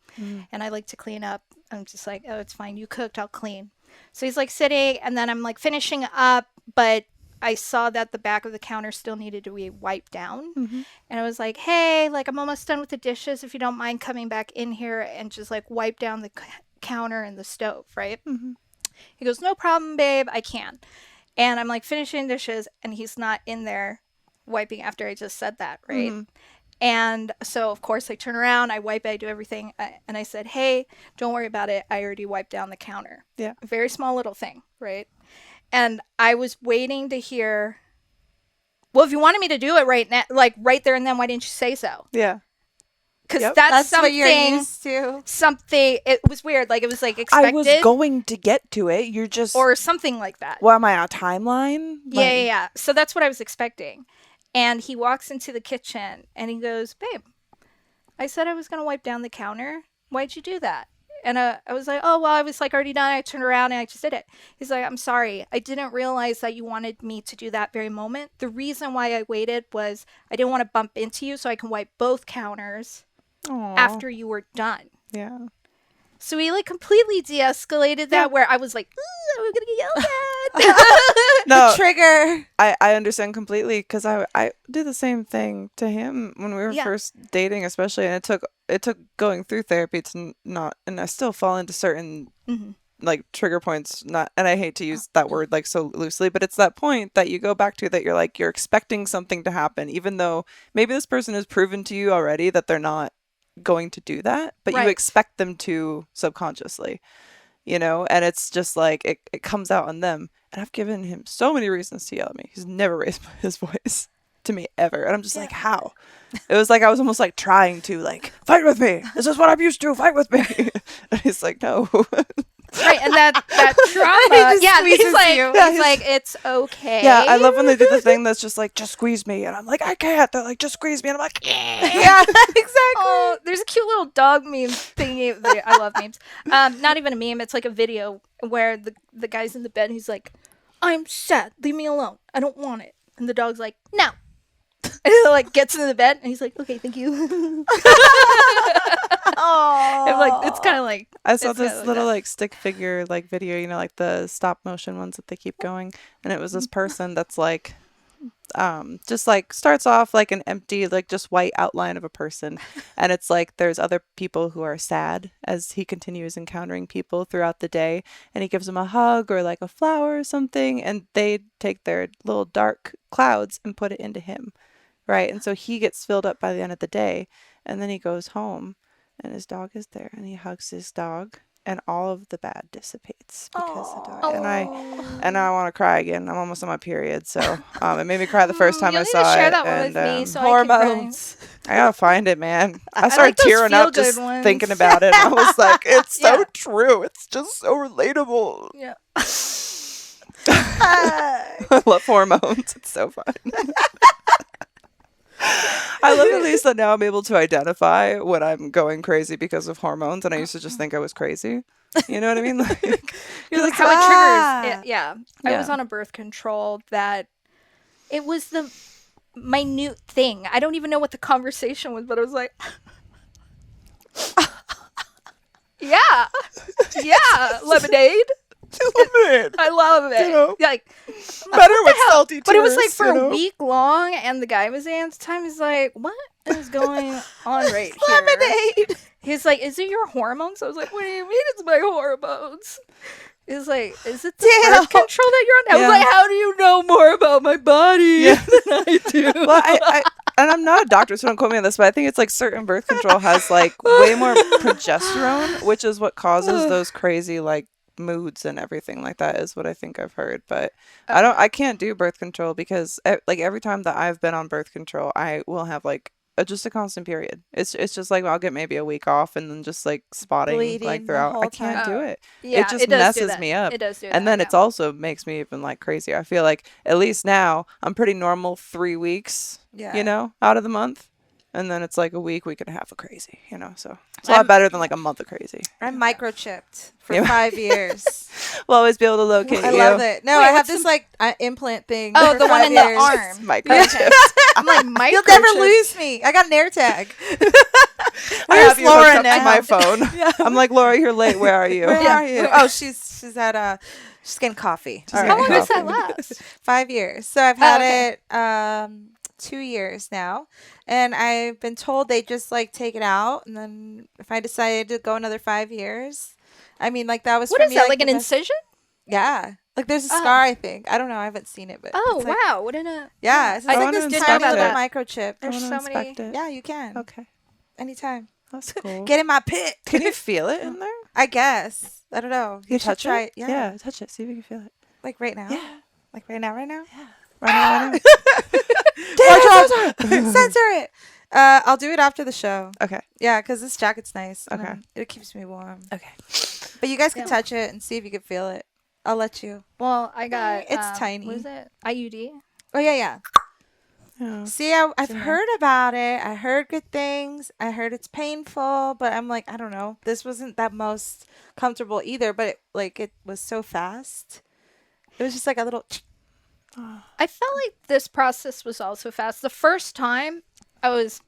[SPEAKER 3] And I like to clean up. I'm just like, oh, it's fine. You cooked, I'll clean. So he's like sitting and then I'm like finishing up, but I saw that the back of the counter still needed to be wiped down. And I was like, hey, like I'm almost done with the dishes. If you don't mind coming back in here and just like wipe down the counter and the stove, right? He goes, no problem, babe, I can. And I'm like finishing dishes and he's not in there wiping after I just said that, right? And so, of course, I turn around, I wipe it, I do everything. And I said, hey, don't worry about it. I already wiped down the counter.
[SPEAKER 1] Yeah.
[SPEAKER 3] A very small little thing, right? And I was waiting to hear, well, if you wanted me to do it right now, like right there and then, why didn't you say so?
[SPEAKER 1] Yeah.
[SPEAKER 3] Because that's something,
[SPEAKER 4] what you're used to.
[SPEAKER 3] Something, it was weird. Like, it was like expected.
[SPEAKER 1] I was going to get to it. You're just...
[SPEAKER 3] Or something like that.
[SPEAKER 1] What, am I on a timeline?
[SPEAKER 3] Yeah. So that's what I was expecting. And he walks into the kitchen and he goes, babe, I said I was going to wipe down the counter. Why'd you do that? And I was like, oh, well, I was like already done. I turned around and I just did it. He's like, I'm sorry. I didn't realize that you wanted me to do that very moment. The reason why I waited was I didn't want to bump into you so I can wipe both counters after you were done.
[SPEAKER 1] Yeah.
[SPEAKER 3] So he like completely de-escalated that where I was like, we're gonna get yelled at.
[SPEAKER 1] No,
[SPEAKER 4] Trigger.
[SPEAKER 1] I understand completely because I did the same thing to him when we were
[SPEAKER 3] Yeah.
[SPEAKER 1] first dating, especially, and it took going through therapy to not, and I still fall into certain like trigger points, not, and I hate to use that word like so loosely, but it's that point that you go back to that you're like, you're expecting something to happen, even though maybe this person has proven to you already that they're not going to do that, but you expect them to subconsciously, you know, and it's just like it comes out on them. And I've given him so many reasons to yell at me. He's never raised his voice to me ever. And I'm just like, how? It was like I was almost like trying to like, fight with me. This is what I'm used to. Fight with me. And he's like, no.
[SPEAKER 3] Right, and that trauma. He's like, it's okay.
[SPEAKER 1] Yeah, I love when they do the thing that's just like, just squeeze me. And I'm like, I can't. They're like, just squeeze me. And I'm like,
[SPEAKER 4] Yeah, exactly.
[SPEAKER 3] Oh, there's a cute little dog meme thingy. I love memes. Not even a meme. It's like a video where the guy's in the bed and he's like, I'm sad. Leave me alone. I don't want it. And the dog's like, no. And he like gets into the bed and he's like, okay, thank you.
[SPEAKER 4] Oh,
[SPEAKER 3] And like it's kind of like
[SPEAKER 1] I saw this little like stick figure like video, you know, like the stop motion ones that they keep going, and it was this person that's like just like starts off like an empty like just white outline of a person, and it's like there's other people who are sad as he continues encountering people throughout the day, and he gives them a hug or like a flower or something, and they take their little dark clouds and put it into him, right? And so he gets filled up by the end of the day, and then he goes home and his dog is there, and he hugs his dog, and all of the bad dissipates because the dog. And I want to cry again. I'm almost on my period, so it made me cry the first time I saw
[SPEAKER 3] share
[SPEAKER 1] it.
[SPEAKER 3] that one
[SPEAKER 1] And
[SPEAKER 3] with me so
[SPEAKER 4] hormones.
[SPEAKER 1] I gotta find it, man. I
[SPEAKER 3] I
[SPEAKER 1] started
[SPEAKER 3] like those
[SPEAKER 1] tearing up
[SPEAKER 3] feel-good
[SPEAKER 1] just
[SPEAKER 3] ones.
[SPEAKER 1] thinking about it. I was like, it's so
[SPEAKER 3] Yeah.
[SPEAKER 1] true. It's just so relatable.
[SPEAKER 3] Yeah.
[SPEAKER 1] I love hormones. It's so fun. I love at least that now I'm able to identify when I'm going crazy because of hormones, and I used to just think I was crazy. You know what I mean? Like,
[SPEAKER 3] You're like how it triggers. Yeah. I was on a birth control that it was the minute thing. I don't even know what the conversation was, but I was like, yeah, lemonade.
[SPEAKER 1] lemonade.
[SPEAKER 3] I love it.
[SPEAKER 1] You know?
[SPEAKER 3] Like
[SPEAKER 1] Better with salty tears.
[SPEAKER 3] but it was like for
[SPEAKER 1] you know?
[SPEAKER 3] a week long, and the guy was there at the time. He's like, "What is going on right here?"
[SPEAKER 4] Lemonade.
[SPEAKER 3] He's like, "Is it your hormones?" I was like, "What do you mean it's my hormones?" He's like, "Is it the birth control that you're on?" I was like, "How do you know more about my body than I do?"
[SPEAKER 1] Well, I and I'm not a doctor, so don't quote me on this, but I think it's like certain birth control has like way more progesterone, which is what causes those crazy like moods and everything like that, is what I think I've heard. But I can't do birth control because like every time that I've been on birth control, I will have like just a constant period. It's just like I'll get maybe a week off and then just like spotting
[SPEAKER 4] Bleeding
[SPEAKER 1] like
[SPEAKER 4] the
[SPEAKER 1] throughout.
[SPEAKER 4] whole
[SPEAKER 1] I can't
[SPEAKER 4] time.
[SPEAKER 1] do it.
[SPEAKER 3] Yeah,
[SPEAKER 1] It just
[SPEAKER 3] does do
[SPEAKER 1] messes
[SPEAKER 3] that.
[SPEAKER 1] me up.
[SPEAKER 3] It does do
[SPEAKER 1] And
[SPEAKER 3] that,
[SPEAKER 1] then
[SPEAKER 3] yeah.
[SPEAKER 1] it's also makes me even like crazy. I feel like at least now I'm pretty normal 3 weeks,
[SPEAKER 4] Yeah.
[SPEAKER 1] you know, out of the month. And then it's like a week and a half of crazy, you know, so it's a lot better than like a month of crazy.
[SPEAKER 4] I'm microchipped for
[SPEAKER 1] Yeah.
[SPEAKER 4] 5 years.
[SPEAKER 1] We'll always be able to locate
[SPEAKER 4] I
[SPEAKER 1] you.
[SPEAKER 4] love it. No,
[SPEAKER 3] Wait,
[SPEAKER 4] I have
[SPEAKER 3] what's
[SPEAKER 4] this like implant thing.
[SPEAKER 3] Oh,
[SPEAKER 4] for
[SPEAKER 3] the one
[SPEAKER 4] 5
[SPEAKER 3] in the
[SPEAKER 4] years.
[SPEAKER 3] arm.
[SPEAKER 1] Microchip.
[SPEAKER 3] I'm like, microchip.
[SPEAKER 4] You'll never lose me. I got an air tag.
[SPEAKER 1] I
[SPEAKER 4] Where's
[SPEAKER 1] have you
[SPEAKER 4] Laura
[SPEAKER 1] hooked up to
[SPEAKER 4] now?
[SPEAKER 1] my phone. I'm like, Laura, you're late. Where are you?
[SPEAKER 4] Where are you? Oh, she's at she's getting coffee.
[SPEAKER 1] All
[SPEAKER 3] How
[SPEAKER 1] right.
[SPEAKER 3] long does that last?
[SPEAKER 4] 5 years. So I've had
[SPEAKER 3] okay.
[SPEAKER 4] it 2 years now, and I've been told they just like take it out, and then if I decided to go another 5 years, I mean, like that was
[SPEAKER 3] What
[SPEAKER 4] for
[SPEAKER 3] is
[SPEAKER 4] me,
[SPEAKER 3] that? Like an
[SPEAKER 4] the best-
[SPEAKER 3] incision?
[SPEAKER 4] Yeah, like there's a
[SPEAKER 3] Oh.
[SPEAKER 4] scar. I think I don't know. I haven't seen it, but
[SPEAKER 3] Oh
[SPEAKER 4] it's like,
[SPEAKER 3] wow! What in a
[SPEAKER 4] yeah, it's
[SPEAKER 3] I
[SPEAKER 4] like
[SPEAKER 1] wanna
[SPEAKER 4] this
[SPEAKER 1] inspect
[SPEAKER 4] tiny
[SPEAKER 3] it.
[SPEAKER 4] little microchip.
[SPEAKER 1] I
[SPEAKER 3] There's
[SPEAKER 1] wanna
[SPEAKER 3] so many-
[SPEAKER 1] inspect it.
[SPEAKER 4] Yeah, you can
[SPEAKER 1] Okay.
[SPEAKER 4] anytime.
[SPEAKER 1] That's cool.
[SPEAKER 4] Get in my pit.
[SPEAKER 1] Can you feel it in there?
[SPEAKER 4] I guess I don't know. You should
[SPEAKER 1] touch
[SPEAKER 4] try
[SPEAKER 1] it?
[SPEAKER 4] it. Yeah.
[SPEAKER 1] Touch it. See if you can feel it.
[SPEAKER 4] Like right now.
[SPEAKER 1] Yeah.
[SPEAKER 4] Like right now. Right now.
[SPEAKER 1] Right now, right
[SPEAKER 4] Censor it. I'll do it after the show.
[SPEAKER 1] now. Okay.
[SPEAKER 4] Yeah, because this jacket's nice. and,
[SPEAKER 1] Okay.
[SPEAKER 4] it keeps me warm.
[SPEAKER 1] Okay.
[SPEAKER 4] But you guys can
[SPEAKER 3] Yeah.
[SPEAKER 4] touch it and see if you can feel it. I'll let you.
[SPEAKER 3] Well, I got
[SPEAKER 4] It's tiny.
[SPEAKER 3] What is it? IUD.
[SPEAKER 4] Oh yeah.
[SPEAKER 1] Yeah.
[SPEAKER 4] See, I've heard about it. I heard good things. I heard it's painful, but I'm like, I don't know. This wasn't that most comfortable either. But it was so fast. It was just like a little.
[SPEAKER 3] I felt like this process was also fast. The first time I was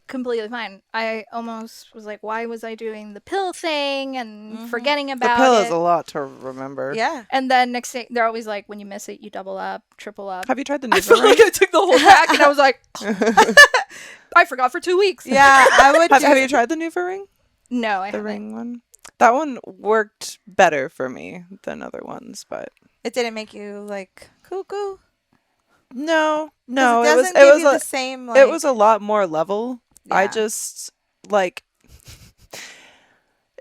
[SPEAKER 3] completely fine. I almost was like, why was I doing the pill thing and forgetting
[SPEAKER 1] The
[SPEAKER 3] about
[SPEAKER 1] pill
[SPEAKER 3] it?
[SPEAKER 1] is a lot to remember.
[SPEAKER 4] Yeah.
[SPEAKER 3] And then next thing, they're always like, when you miss it, you double up, triple up.
[SPEAKER 1] Have you tried the
[SPEAKER 3] I feel
[SPEAKER 1] NuvaRing?
[SPEAKER 3] like I took the whole pack and I was like, I forgot for 2 weeks.
[SPEAKER 4] Yeah, I would.
[SPEAKER 1] Have you tried the NuvaRing?
[SPEAKER 3] No, I
[SPEAKER 1] The
[SPEAKER 3] haven't.
[SPEAKER 1] ring one? That one worked better for me than other ones, but
[SPEAKER 4] It didn't make you like cuckoo.
[SPEAKER 1] no,
[SPEAKER 4] It
[SPEAKER 1] it was
[SPEAKER 4] doesn't give you
[SPEAKER 1] a,
[SPEAKER 4] the same. Like,
[SPEAKER 1] it was a lot more level. I
[SPEAKER 4] Yeah.
[SPEAKER 1] just like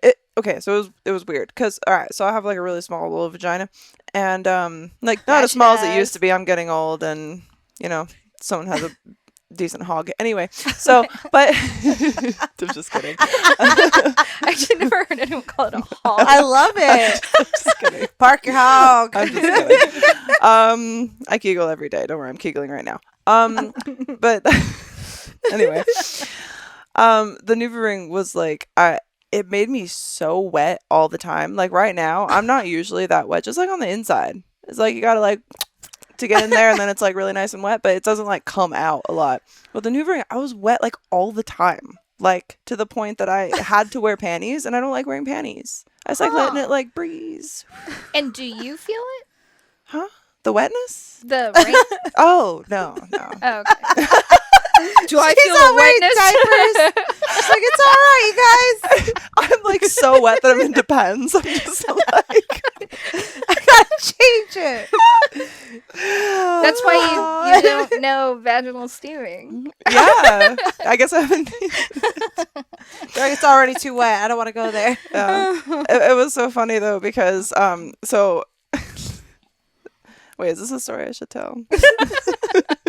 [SPEAKER 1] it. Okay, so it was weird because all right, so I have like a really small little vagina, and like not as small as it used to be. I'm getting old, and you know, someone has a decent hog. Anyway, so but I'm just kidding.
[SPEAKER 3] I actually never heard anyone call it a hog.
[SPEAKER 4] I love it.
[SPEAKER 1] I'm just kidding.
[SPEAKER 4] Park your hog.
[SPEAKER 1] I'm just kidding. I Kegel every day. Don't worry, I'm Kegling right now. But anyway, the NuvaRing was like, it made me so wet all the time. Like right now, I'm not usually that wet, just like on the inside. It's like you gotta like to get in there, and then it's like really nice and wet, but it doesn't like come out a lot. With the NuvaRing, I was wet like all the time, like to the point that I had to wear panties, and I don't like wearing panties. I just like letting it like breeze.
[SPEAKER 3] And do you feel it?
[SPEAKER 1] Huh? The wetness?
[SPEAKER 3] The ring?
[SPEAKER 1] Oh, no.
[SPEAKER 3] Oh, okay. Do I
[SPEAKER 4] She's
[SPEAKER 3] feel
[SPEAKER 4] not
[SPEAKER 3] a
[SPEAKER 4] wearing
[SPEAKER 3] wetness?
[SPEAKER 4] It's like, it's all right, you guys.
[SPEAKER 1] I'm like so wet that I'm in Depends. I'm just like,
[SPEAKER 4] I gotta change it.
[SPEAKER 3] That's why you don't know vaginal steaming.
[SPEAKER 1] yeah. I guess I haven't.
[SPEAKER 4] Like, it's already too wet. I don't want to go there.
[SPEAKER 1] Yeah. It was so funny though because so. Wait, is this a story I should tell?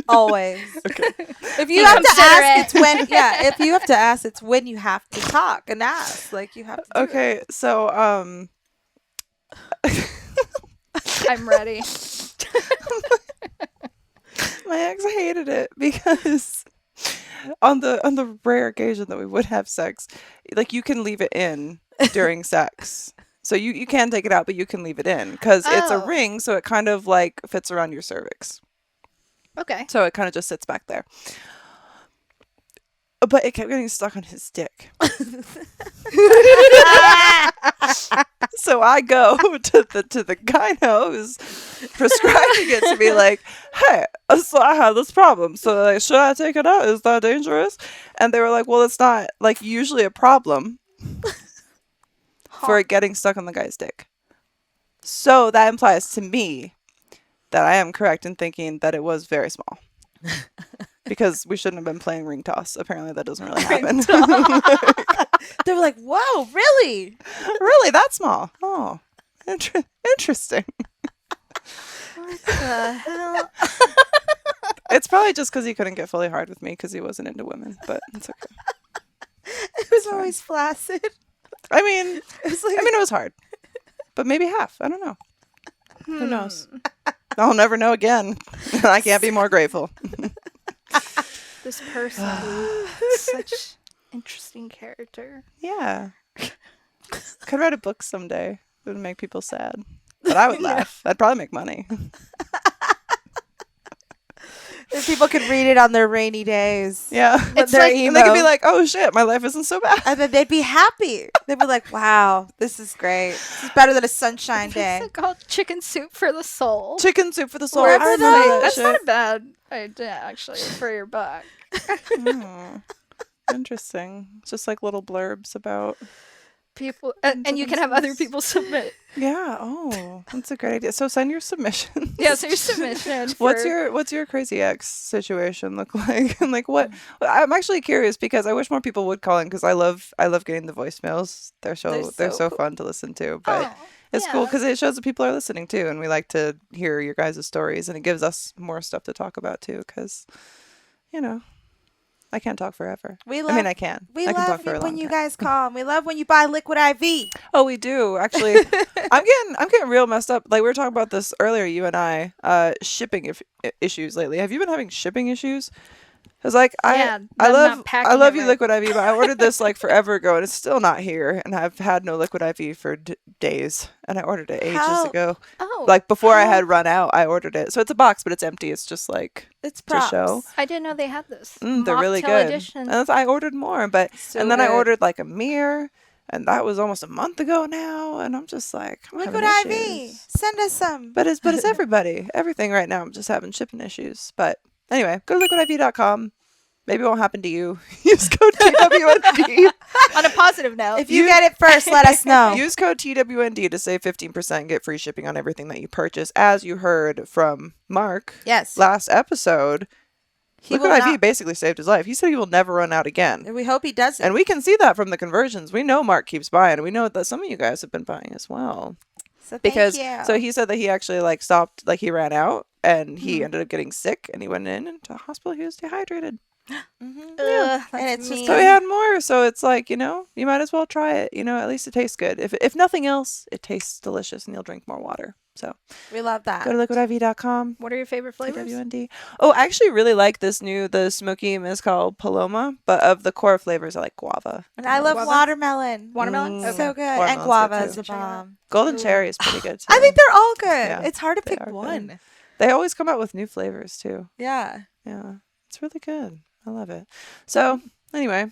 [SPEAKER 4] Always.
[SPEAKER 1] Okay.
[SPEAKER 4] If you have to
[SPEAKER 3] Consider
[SPEAKER 4] ask,
[SPEAKER 3] it.
[SPEAKER 4] it's when. Yeah. If you have to ask, it's when you have to talk and ask. Like you have to. Do it.
[SPEAKER 1] Okay, so
[SPEAKER 3] I'm ready.
[SPEAKER 1] my ex hated it because on the rare occasion that we would have sex, like you can leave it in during sex. So you can take it out, but you can leave it in because it's a
[SPEAKER 3] Oh.
[SPEAKER 1] ring, so it kind of like fits around your cervix.
[SPEAKER 3] Okay.
[SPEAKER 1] So it kind of just sits back there. But it kept getting stuck on his dick. So I go to the gyno who's prescribing it to be like, hey, so I had this problem. So like, should I take it out? Is that dangerous? And they were like, well, it's not like usually a problem for it getting stuck on the guy's dick. So that implies to me that I am correct in thinking that it was very small. Because we shouldn't have been playing ring toss. Apparently that doesn't really happen.
[SPEAKER 4] They were like, "Whoa, really?
[SPEAKER 1] Really? That small? Oh, interesting.
[SPEAKER 4] What the hell?"
[SPEAKER 1] It's probably just because he couldn't get fully hard with me because he wasn't into women, but it's okay.
[SPEAKER 4] It was always flaccid.
[SPEAKER 1] I mean,
[SPEAKER 4] It was like,
[SPEAKER 1] it was hard. But maybe half. I don't know. Who knows? I'll never know again. I can't be more grateful.
[SPEAKER 3] This person, such interesting character.
[SPEAKER 1] Yeah. Could write a book someday. It would make people sad. But I would laugh. I'd probably make money.
[SPEAKER 4] if people could read it on their rainy days.
[SPEAKER 1] Yeah.
[SPEAKER 3] It's
[SPEAKER 4] Their
[SPEAKER 3] like-
[SPEAKER 1] And they could be
[SPEAKER 4] emo.
[SPEAKER 1] like, oh shit, my life isn't so bad.
[SPEAKER 4] And then they'd be happy. They'd be like, "Wow, this is great. This is better than a sunshine day."
[SPEAKER 3] It's called chicken soup for the soul.
[SPEAKER 1] Chicken soup for the soul.
[SPEAKER 4] Remember
[SPEAKER 1] I
[SPEAKER 4] that?
[SPEAKER 1] remember that
[SPEAKER 3] That's
[SPEAKER 1] shit.
[SPEAKER 3] not a bad idea, actually, for your book.
[SPEAKER 1] Hmm. Interesting. It's just like little blurbs about.
[SPEAKER 3] People, and you can have other people submit.
[SPEAKER 1] Yeah. Oh, that's a great idea. So send your submission.
[SPEAKER 3] Yeah, so your submission.
[SPEAKER 1] What's
[SPEAKER 3] for-
[SPEAKER 1] your crazy ex situation look like? And like what? I'm actually curious because I wish more people would call in because I love getting the voicemails. They're so
[SPEAKER 3] so cool.
[SPEAKER 1] fun to listen to. But
[SPEAKER 3] Oh,
[SPEAKER 1] it's cool
[SPEAKER 3] yeah.
[SPEAKER 1] because it shows that people are listening too, and we like to hear your guys' stories, and it gives us more stuff to talk about too. Because, you know, I can't talk forever.
[SPEAKER 4] We
[SPEAKER 1] I mean, I can.
[SPEAKER 4] We
[SPEAKER 1] I can talk
[SPEAKER 4] love
[SPEAKER 1] for a
[SPEAKER 4] when
[SPEAKER 1] long
[SPEAKER 4] you
[SPEAKER 1] time.
[SPEAKER 4] guys call. And we love when you buy Liquid IV.
[SPEAKER 1] Oh, we do actually. I'm getting real messed up. Like we were talking about this earlier, you and I. Shipping issues lately. Have you been having shipping issues? was like,
[SPEAKER 3] Yeah,
[SPEAKER 1] I
[SPEAKER 3] them
[SPEAKER 1] love
[SPEAKER 3] not packing
[SPEAKER 1] you,
[SPEAKER 3] it right.
[SPEAKER 1] Liquid IV, but I ordered this like forever ago, and it's still not here. And I've had no Liquid IV for days, and I ordered it ages
[SPEAKER 4] How-
[SPEAKER 1] ago.
[SPEAKER 3] Oh,
[SPEAKER 1] Like before I
[SPEAKER 4] how-
[SPEAKER 1] had run out, I ordered it. So it's a box, but it's empty. It's just like
[SPEAKER 4] It's
[SPEAKER 1] to
[SPEAKER 4] props.
[SPEAKER 1] show.
[SPEAKER 3] I didn't know they had this.
[SPEAKER 1] They're really
[SPEAKER 3] Mocktail
[SPEAKER 1] good.
[SPEAKER 3] edition.
[SPEAKER 1] And I ordered more, but
[SPEAKER 4] So
[SPEAKER 1] and then I
[SPEAKER 4] good.
[SPEAKER 1] ordered like a mirror, and that was almost a month ago now. And I'm just like, I'm
[SPEAKER 4] Liquid
[SPEAKER 1] having
[SPEAKER 4] IV.
[SPEAKER 1] issues.
[SPEAKER 4] Send us some.
[SPEAKER 1] But it's everybody. Everything right now. I'm just having shipping issues. But anyway, go to liquidiv.com. Maybe it won't happen to you. Use code TWND.
[SPEAKER 3] On a positive note,
[SPEAKER 4] If you get it first, let us know.
[SPEAKER 1] Use code TWND to save 15% and get free shipping on everything that you purchase. As you heard from Mark
[SPEAKER 4] Yes.
[SPEAKER 1] last episode,
[SPEAKER 4] He will
[SPEAKER 1] Liquid IV
[SPEAKER 4] not-
[SPEAKER 1] basically saved his life. He said he will never run out again.
[SPEAKER 4] We hope he doesn't.
[SPEAKER 1] And we can see that from the conversions. We know Mark keeps buying. And we know that some of you guys have been buying as well.
[SPEAKER 4] So thank
[SPEAKER 1] Because
[SPEAKER 4] you.
[SPEAKER 1] so he said that he actually like stopped, like he ran out and he ended up getting sick and he went into the hospital. He was dehydrated.
[SPEAKER 3] that's
[SPEAKER 4] And it's just
[SPEAKER 3] mean.
[SPEAKER 1] So he had more. So it's like, you know, you might as well try it. You know, at least it tastes good. If nothing else, it tastes delicious and you'll drink more water. So
[SPEAKER 4] we love that.
[SPEAKER 1] go to liquidiv.com.
[SPEAKER 3] What are your favorite flavors?
[SPEAKER 1] TWND. Oh, I actually really like the smoky mezcal Paloma, but of the core flavors, I like guava.
[SPEAKER 4] And I love
[SPEAKER 3] Guava?
[SPEAKER 4] Watermelon.
[SPEAKER 3] Watermelon?
[SPEAKER 1] Mm.
[SPEAKER 3] Okay.
[SPEAKER 4] So good.
[SPEAKER 1] Watermelon's
[SPEAKER 4] And
[SPEAKER 1] good
[SPEAKER 4] guava
[SPEAKER 1] too.
[SPEAKER 4] is the bomb.
[SPEAKER 1] Golden
[SPEAKER 3] Ooh.
[SPEAKER 1] cherry is pretty good too.
[SPEAKER 4] I think they're all good.
[SPEAKER 1] Yeah,
[SPEAKER 4] It's hard to
[SPEAKER 1] they
[SPEAKER 4] pick
[SPEAKER 1] are
[SPEAKER 4] one.
[SPEAKER 1] good. They always come out with new flavors too.
[SPEAKER 4] Yeah.
[SPEAKER 1] Yeah, it's really good. I love it. So anyway,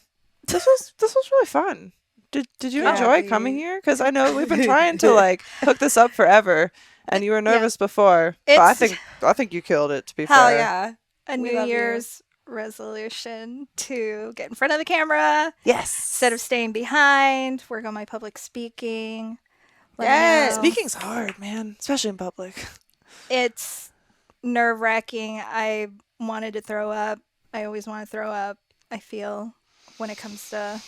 [SPEAKER 1] this was really fun. Did you
[SPEAKER 4] Yeah,
[SPEAKER 1] enjoy
[SPEAKER 4] we-
[SPEAKER 1] coming here? Because I know we've been trying to like hook this up forever, and you were nervous before. But I
[SPEAKER 3] It's-
[SPEAKER 1] think you killed it. To be
[SPEAKER 4] Hell
[SPEAKER 1] fair.
[SPEAKER 4] yeah.
[SPEAKER 3] A
[SPEAKER 4] We
[SPEAKER 3] New
[SPEAKER 4] love you.
[SPEAKER 3] Year's resolution to get in front of the camera
[SPEAKER 1] Yes.
[SPEAKER 3] instead of staying behind, work on my public speaking. Let me
[SPEAKER 4] Yes.
[SPEAKER 3] know.
[SPEAKER 1] Speaking's hard, man, especially in public.
[SPEAKER 3] It's nerve-wracking. I wanted to throw up. I always want to throw up, I feel, when it comes to,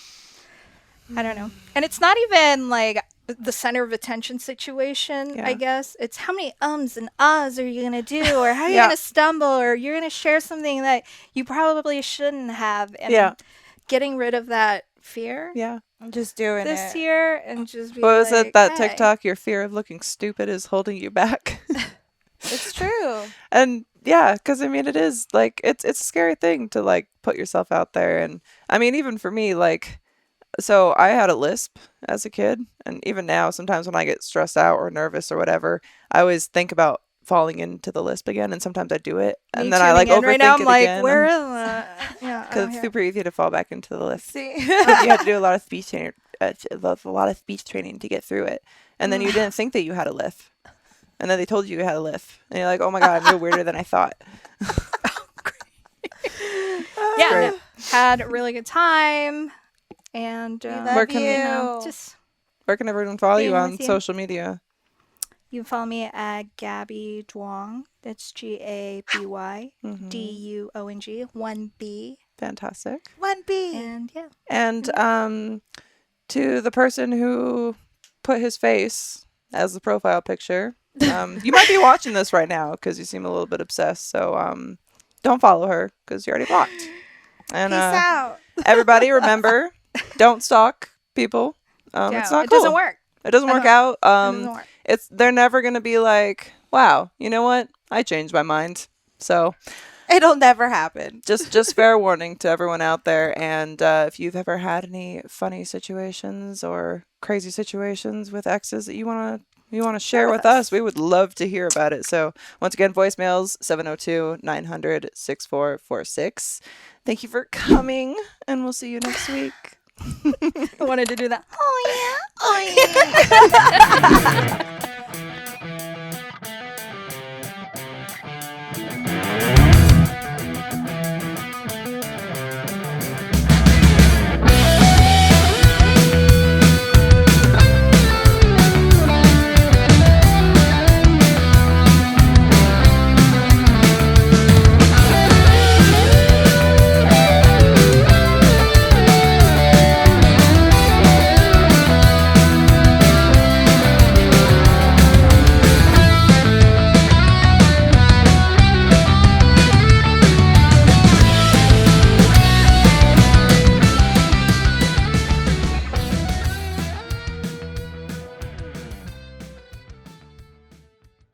[SPEAKER 3] I don't know. And it's not even like the center of attention situation,
[SPEAKER 1] Yeah.
[SPEAKER 3] I guess. It's how many ums and ahs are you going to do, or how are you
[SPEAKER 1] Yeah.
[SPEAKER 3] going to stumble, or you're going to share something that you probably shouldn't have. And
[SPEAKER 1] Yeah.
[SPEAKER 3] getting rid of that fear
[SPEAKER 1] Yeah.
[SPEAKER 4] I'm just doing
[SPEAKER 3] this
[SPEAKER 4] it.
[SPEAKER 3] year and just be
[SPEAKER 1] What was
[SPEAKER 3] like,
[SPEAKER 1] it? That
[SPEAKER 3] hey.
[SPEAKER 1] TikTok, your fear of looking stupid is holding you back.
[SPEAKER 4] It's true.
[SPEAKER 1] And yeah, because I mean, it is like it's a scary thing to like put yourself out there. And I mean, even for me, like, so I had a lisp as a kid, and even now, sometimes when I get stressed out or nervous or whatever, I always think about falling into the lisp again, and sometimes I do it, and
[SPEAKER 3] Me
[SPEAKER 1] then I like
[SPEAKER 3] tuning in
[SPEAKER 1] overthink
[SPEAKER 3] right now,
[SPEAKER 1] it
[SPEAKER 3] I'm like,
[SPEAKER 1] again.
[SPEAKER 3] where is that? Yeah,
[SPEAKER 1] Because it's super easy to fall back into the lisp.
[SPEAKER 4] See?
[SPEAKER 1] You had to do a lot of speech training, to get through it, and then you didn't think that you had a lisp, and then they told you had a lisp, and you're like, oh my god, I'm no weirder than I thought.
[SPEAKER 3] Yeah,
[SPEAKER 1] Great.
[SPEAKER 3] no, had a really good time, and
[SPEAKER 4] love
[SPEAKER 1] Where can
[SPEAKER 3] you know,
[SPEAKER 4] you.
[SPEAKER 3] just
[SPEAKER 1] Where can everyone follow you
[SPEAKER 3] Being
[SPEAKER 1] on
[SPEAKER 3] with you.
[SPEAKER 1] social media?
[SPEAKER 3] you can follow me at Gaby Duong. That's GABY
[SPEAKER 1] Mhm.
[SPEAKER 3] DUONG 1B,
[SPEAKER 1] Fantastic.
[SPEAKER 4] 1B.
[SPEAKER 3] and yeah,
[SPEAKER 1] And to the person who put his face as the profile picture, you might be watching this right now because you seem a little bit obsessed. So don't follow her because you're already blocked. And
[SPEAKER 4] Peace out.
[SPEAKER 1] everybody, remember, don't stalk people.
[SPEAKER 3] yeah,
[SPEAKER 1] It's not
[SPEAKER 3] it
[SPEAKER 1] cool.
[SPEAKER 3] doesn't work.
[SPEAKER 1] It doesn't
[SPEAKER 3] I
[SPEAKER 1] work
[SPEAKER 3] know.
[SPEAKER 1] out.
[SPEAKER 3] It doesn't work.
[SPEAKER 1] They're never gonna be like, wow, you know what? I changed my mind. So
[SPEAKER 4] It'll never happen.
[SPEAKER 1] just fair warning to everyone out there. And if you've ever had any funny situations or crazy situations with exes that you wanna share with us, we would love to hear about it. So once again, voicemails 702-900-6446. Thank you for coming, and we'll see you next week.
[SPEAKER 3] I wanted to do that.
[SPEAKER 4] Oh, yeah.